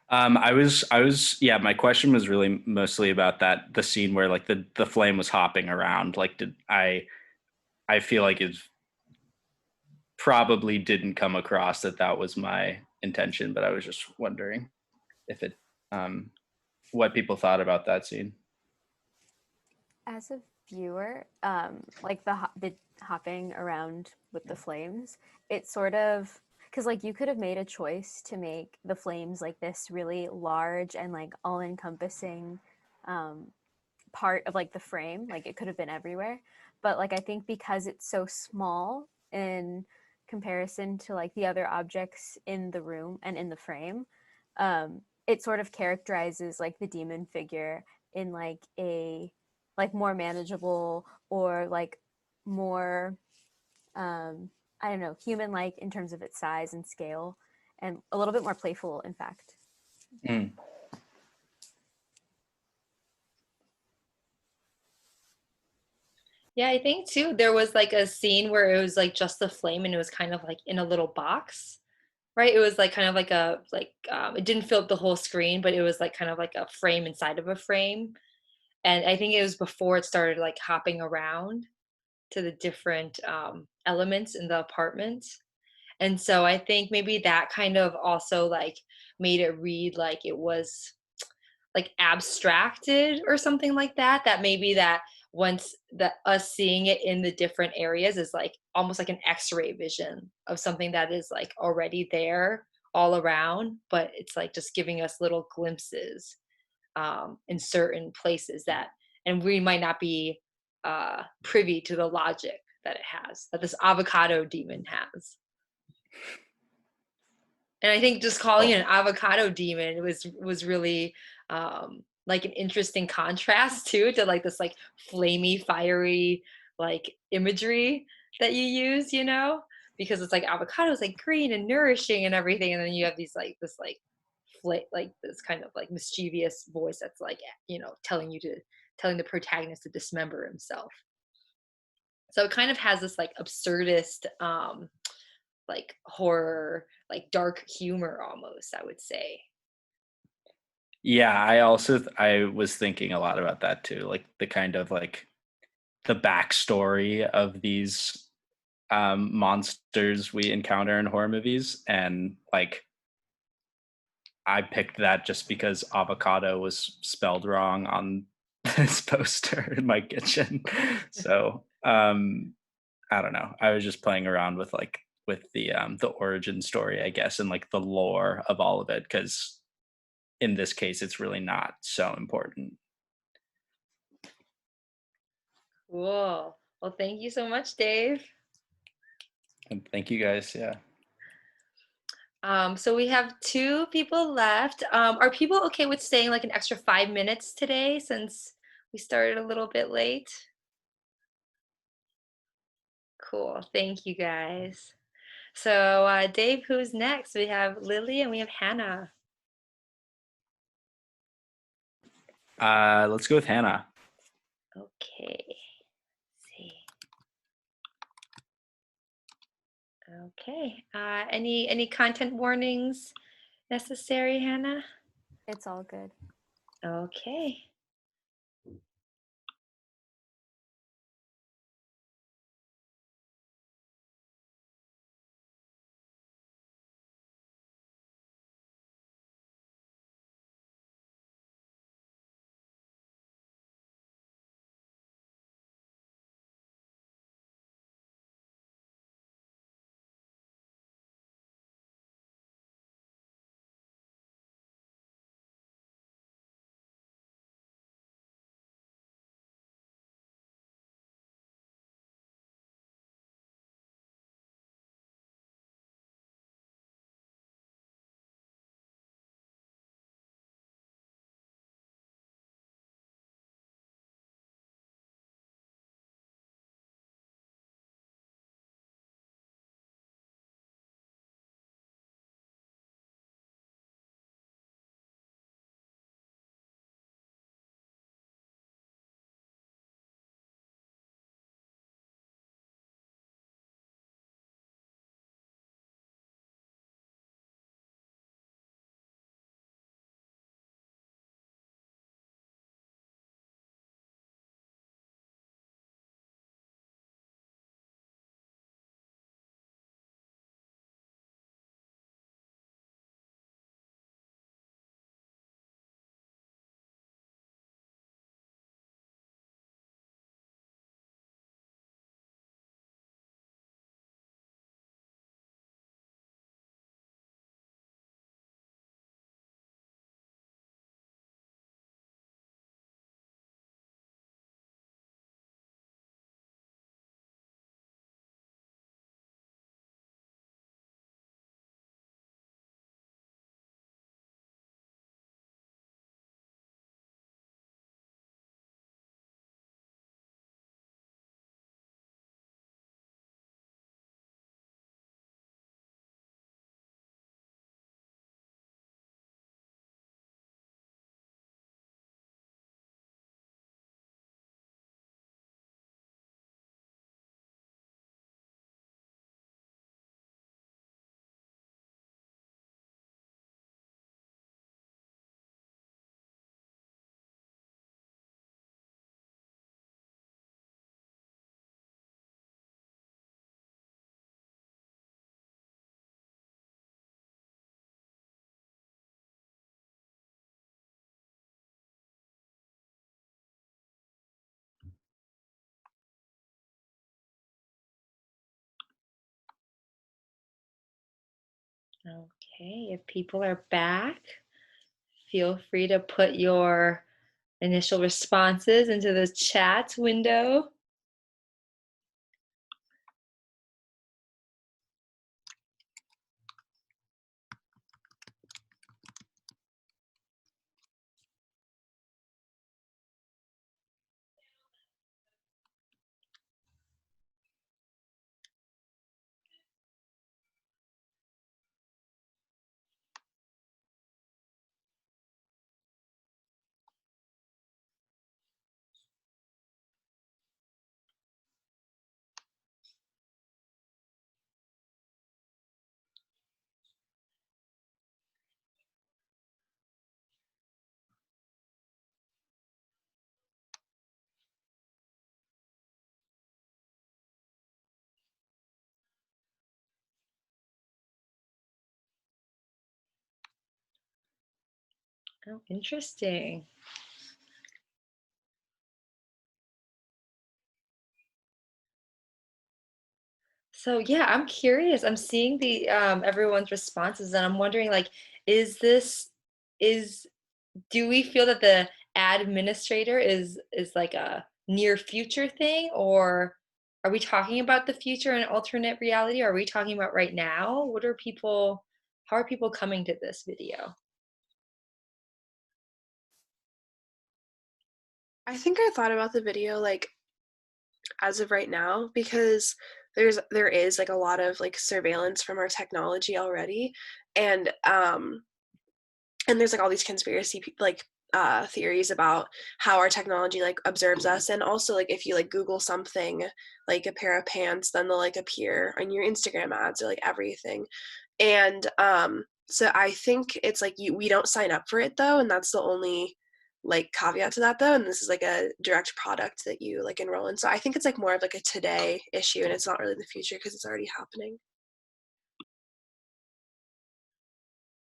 I was yeah, my question was really mostly about that, the scene where like the flame was hopping around. Like did I feel like it probably didn't come across that that was my intention, but I was just wondering if it um what people thought about that scene. As a viewer, like the hopping around with the flames, it sort of, because like you could have made a choice to make the flames like this really large and like all encompassing part of like the frame, like it could have been everywhere, but like I think because it's so small in comparison to like the other objects in the room and in the frame, it sort of characterizes like the demon figure in like a like more manageable or like more I don't know, human like in terms of its size and scale, and a little bit more playful in fact. Mm. Yeah, I think too there was like a scene where it was like just the flame and it was kind of like in a little box, right? It was like kind of like it didn't fill up the whole screen, but it was like kind of like a frame inside of a frame. And I think it was before it started like hopping around to the different elements in the apartment. And so I think maybe that kind of also like made it read like it was like abstracted or something like that, that maybe that once that us seeing it in the different areas is like almost like an x-ray vision of something that is like already there all around, but it's like just giving us little glimpses in certain places that, and we might not be privy to the logic that it has, that this avocado demon has. And I think just calling it an avocado demon was really like an interesting contrast too to like this like flamey, fiery like imagery that you use, you know, because it's like avocado is like green and nourishing and everything, and then you have these like this like like this kind of like mischievous voice that's like, you know, telling the protagonist to dismember himself. So it kind of has this like absurdist like horror, like dark humor almost, I would say. Yeah, I was thinking a lot about that too, like the kind of like the backstory of these monsters we encounter in horror movies, and like I picked that just because avocado was spelled wrong on this poster in my kitchen. So I don't know. I was just playing around with like with the origin story, I guess, and like the lore of all of it, because in this case it's really not so important. Cool. Well, thank you so much, Dave. And thank you guys. Yeah. So we have two people left. Are people okay with staying like an extra 5 minutes today since we started a little bit late? Cool. Thank you guys. So Dave, who's next? We have Lily and we have Hannah. Let's go with Hannah. Okay. Let's see. Okay. Any content warnings necessary, Hannah? It's all good. Okay. Okay, if people are back, feel free to put your initial responses into the chat window. Oh, interesting. So yeah, I'm curious. I'm seeing the everyone's responses, and I'm wondering, like, is this is do we feel that the administrator is like a near future thing, or are we talking about the future and alternate reality? Or are we talking about right now? What are people? How are people coming to this video? I think I thought about the video like as of right now because there is like a lot of like surveillance from our technology already, and there's like all these conspiracy like theories about how our technology like observes us, and also like if you like Google something like a pair of pants, then they'll like appear on your Instagram ads or like everything. And so I think it's like we don't sign up for it though, and that's the only like caveat to that though, and this is like a direct product that you like enroll in. So I think it's like more of like a today issue, and it's not really the future because it's already happening.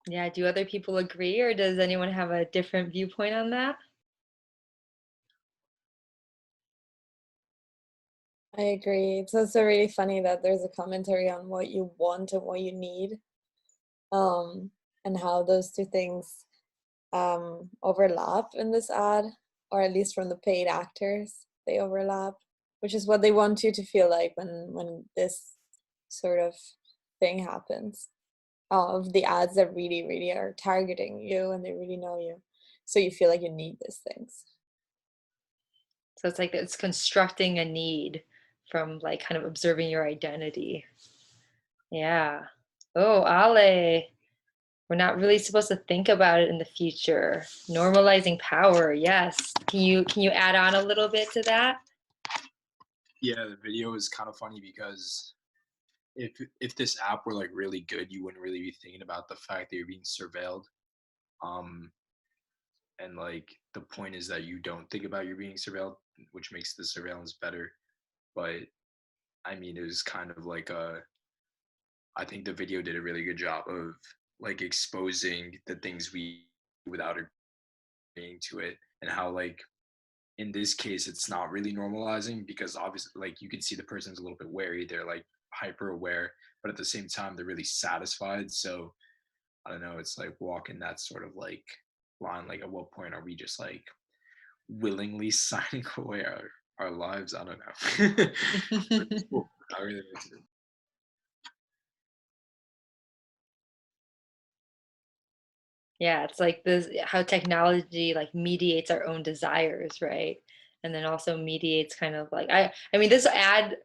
Yeah, do other people agree, or does anyone have a different viewpoint on that? I agree. It's also really funny that there's a commentary on what you want and what you need, um, and how those two things overlap in this ad, or at least from the paid actors, they overlap, which is what they want you to feel like when this sort of thing happens. Of the ads that really, really are targeting you and they really know you, so you feel like you need these things. So it's like it's constructing a need from like kind of observing your identity. Yeah. Oh, Ale. We're not really supposed to think about it in the future. Normalizing power. Yes. Can you add on a little bit to that? Yeah, the video is kind of funny because if this app were like really good, you wouldn't really be thinking about the fact that you're being surveilled. Um, and like the point is that you don't think about you're being surveilled, which makes the surveillance better. But I mean, it was kind of like I think the video did a really good job of like exposing the things we without agreeing to it, and how like in this case it's not really normalizing because obviously like you can see the person's a little bit wary, they're like hyper aware, but at the same time they're really satisfied. So I don't know, it's like walking that sort of like line, like at what point are we just like willingly signing away our lives? I don't know. It's cool. I really liked it. Yeah, it's like this how technology like mediates our own desires, right? And then also mediates kind of like I mean this ad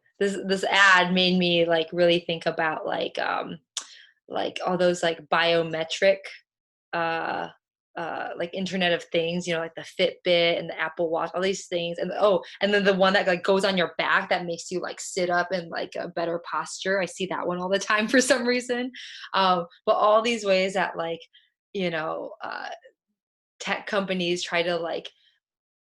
made me like really think about like all those like biometric uh like Internet of Things, you know, like the Fitbit and the Apple Watch, all these things. And oh, and then the one that like goes on your back that makes you like sit up in like a better posture. I see that one all the time for some reason. But all these ways that like, you know, tech companies try to like,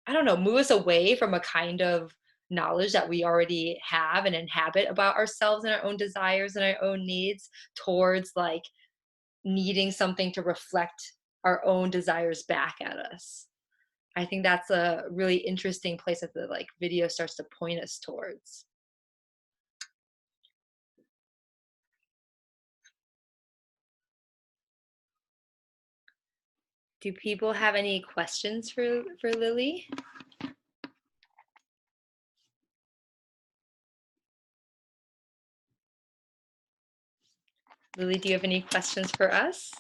I don't know, move us away from a kind of knowledge that we already have and inhabit about ourselves and our own desires and our own needs towards like needing something to reflect our own desires back at us. I think that's a really interesting place that the like video starts to point us towards. Do people have any questions for Lily? Lily, do you have any questions for us?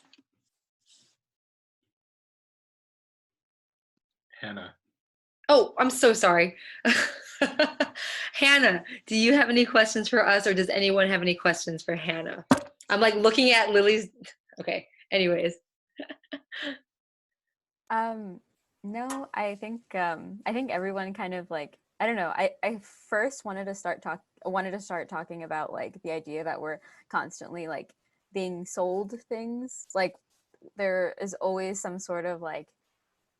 Hannah. Oh, I'm so sorry. Hannah, do you have any questions for us, or does anyone have any questions for Hannah? I'm like looking at Lily's. Okay. Anyways. No, I think everyone kind of like, I don't know. I first wanted to start talking about like the idea that we're constantly like being sold things. Like there is always some sort of like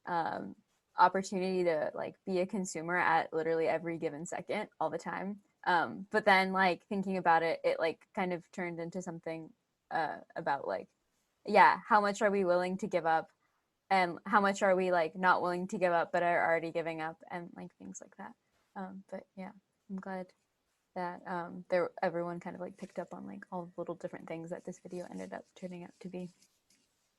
um opportunity to like be a consumer at literally every given second all the time. But then like thinking about it, it like kind of turned into something about like, yeah, how much are we willing to give up, and how much are we like not willing to give up but are already giving up, and like things like that. But yeah, I'm glad that there everyone kind of like picked up on like all the little different things that this video ended up turning out to be.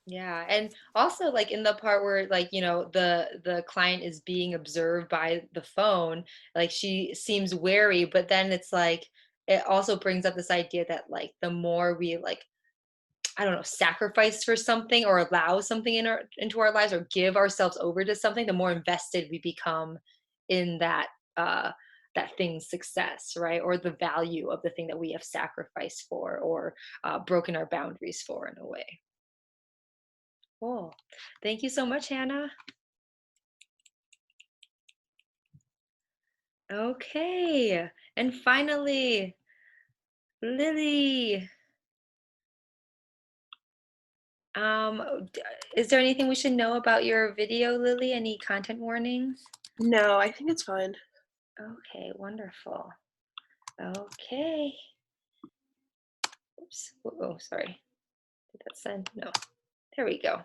Yeah, and also like in the part where like, you know, the client is being observed by the phone, like she seems wary, but then it's like it also brings up this idea that like the more we like, I don't know, sacrifice for something or allow something into our lives or give ourselves over to something, the more invested we become in uh that thing's success, right? Or the value of the thing that we have sacrificed for or broken our boundaries for in a way. Cool. Thank you so much, Hannah. Okay. And finally, Lily. D- is there anything we should know about your video, Lily? Any content warnings? No, I think it's fine. Okay, wonderful. Okay. Oops. Oh, sorry. Did that send? No. There we go.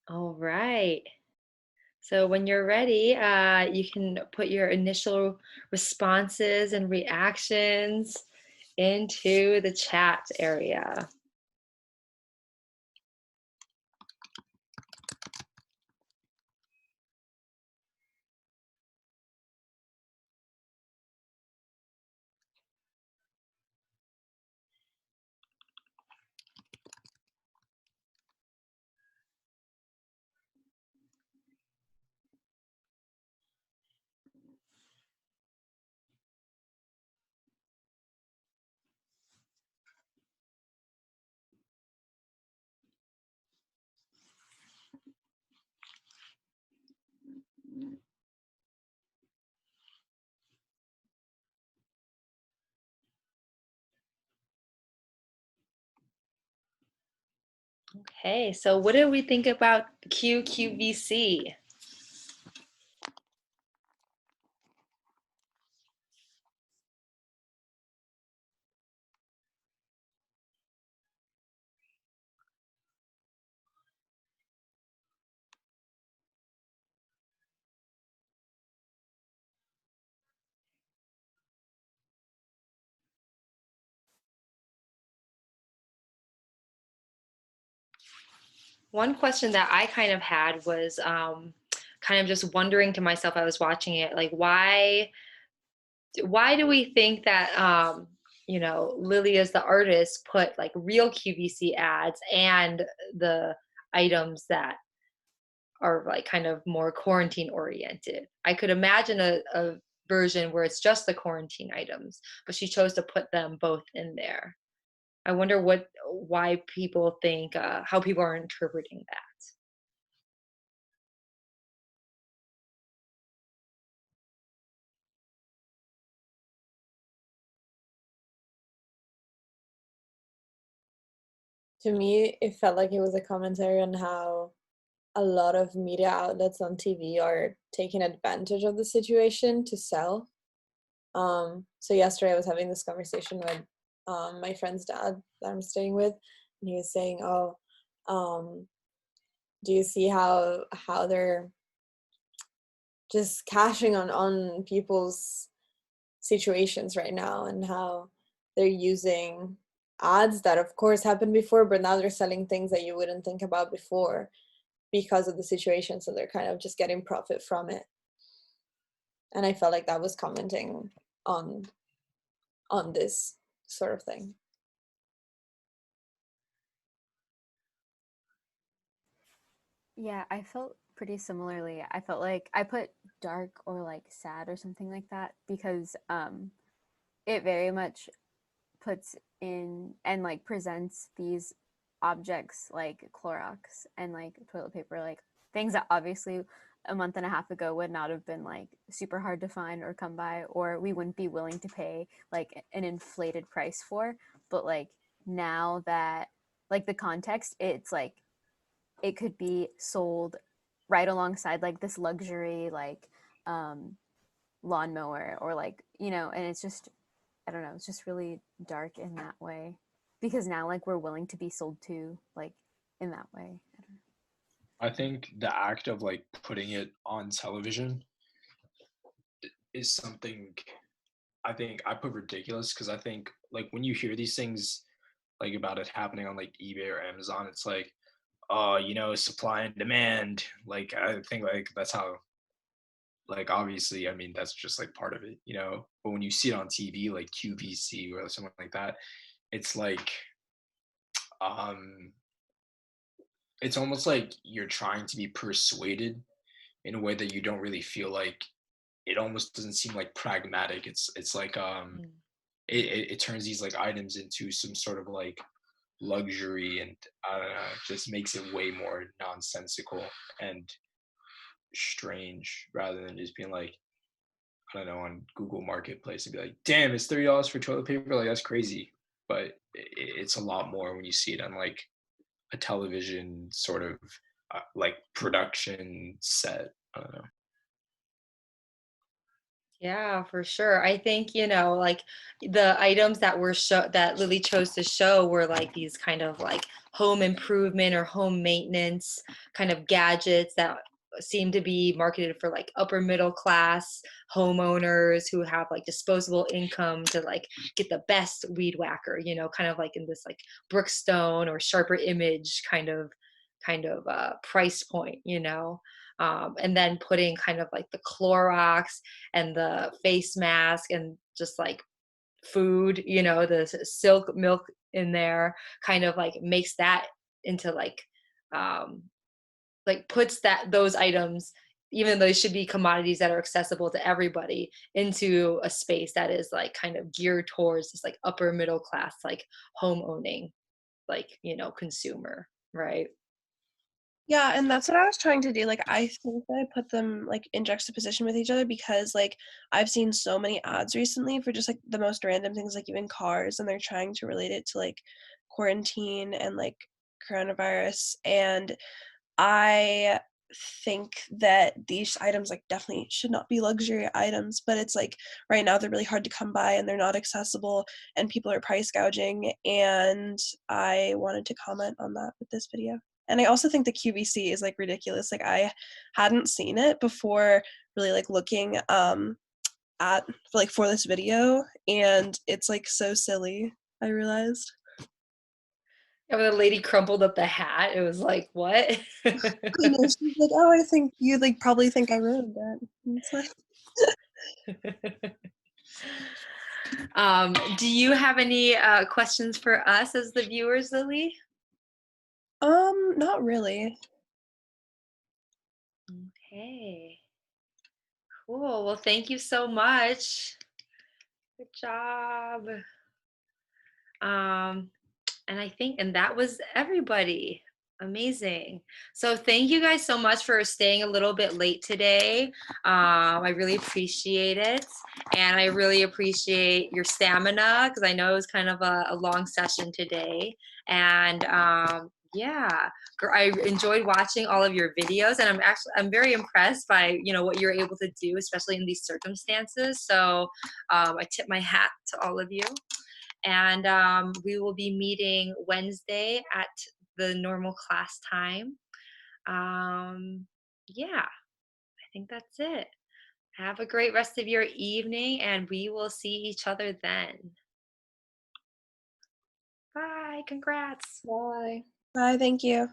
All right. So when you're ready, you can put your initial responses and reactions into the chat area. Okay, so what do we think about QQVC? One question that I kind of had was kind of just wondering to myself, I was watching it, like why do we think that Lily as the artist put like real QVC ads and the items that are like kind of more quarantine oriented? I could imagine a version where it's just the quarantine items, but she chose to put them both in there. I wonder why people think how people are interpreting that. To me, it felt like it was a commentary on how a lot of media outlets on TV are taking advantage of the situation to sell. So yesterday I was having this conversation with my friend's dad that I'm staying with, and he was saying, "Oh, do you see how they're just cashing on people's situations right now, and how they're using ads that of course happened before, but now they're selling things that you wouldn't think about before because of the situation, so they're kind of just getting profit from it." And I felt like that was commenting on this sort of thing. Yeah, I felt pretty similarly. I felt like I put dark or like sad or something like that because it very much puts in and like presents these objects like Clorox and like toilet paper, like things that obviously a month and a half ago would not have been like super hard to find or come by, or we wouldn't be willing to pay like an inflated price for. But like now that like the context, it's like it could be sold right alongside like this luxury like um lawnmower or like and it's just I don't know, it's just really dark in that way because now like we're willing to be sold to like in that way. I don't know. I think the act of like putting it on television is something I think I put ridiculous because I think like when you hear these things like about it happening on like eBay or Amazon, it's like, supply and demand. Like I think like that's how like obviously I mean that's just like part of it. But when you see it on TV like QVC or something like that, it's like um it's almost like you're trying to be persuaded in a way that you don't really feel like it almost doesn't seem like pragmatic. It's like Mm. it turns these like items into some sort of like luxury, and I don't know, it just makes it way more nonsensical and strange rather than just being like, I don't know, on Google Marketplace and be like, damn, it's $30 for toilet paper. Like that's crazy. But it's a lot more when you see it on like a television sort of like production set. I don't know. Yeah, for sure. I think, like the items that that Lily chose to show were like these kind of like home improvement or home maintenance kind of gadgets that seem to be marketed for like upper middle class homeowners who have like disposable income to like get the best weed whacker, kind of like in this like Brookstone or Sharper Image kind of price point, and then putting kind of like the Clorox and the face mask and just like food, the silk milk in there kind of like makes that into um like puts those items, even though they should be commodities that are accessible to everybody, into a space that is like kind of geared towards this like upper middle class like home owning like consumer, right? Yeah, and that's what I was trying to do. Like, I think that I put them like in juxtaposition with each other because like I've seen so many ads recently for just like the most random things, like even cars, and they're trying to relate it to like quarantine and like coronavirus. And I think that these items like definitely should not be luxury items, but it's like right now they're really hard to come by and they're not accessible and people are price gouging, and I wanted to comment on that with this video. And I also think the QVC is like ridiculous. Like I hadn't seen it before really like looking at like for this video, and it's like so silly, I realized. And when the lady crumpled up the hat, it was like, what? I know, she's like, oh, I think you like probably think I ruined it. And it's like Do you have any questions for us as the viewers, Lily? Not really. Okay. Cool. Well, thank you so much. Good job. And that was everybody. Amazing. So thank you guys so much for staying a little bit late today. I really appreciate it. And I really appreciate your stamina because I know it was kind of a long session today. And yeah, I enjoyed watching all of your videos, and I'm very impressed by what you're able to do, especially in these circumstances. So I tip my hat to all of you. And we will be meeting Wednesday at the normal class time. Yeah, I think that's it. Have a great rest of your evening, and we will see each other then. Bye. Congrats. Bye. Bye, thank you.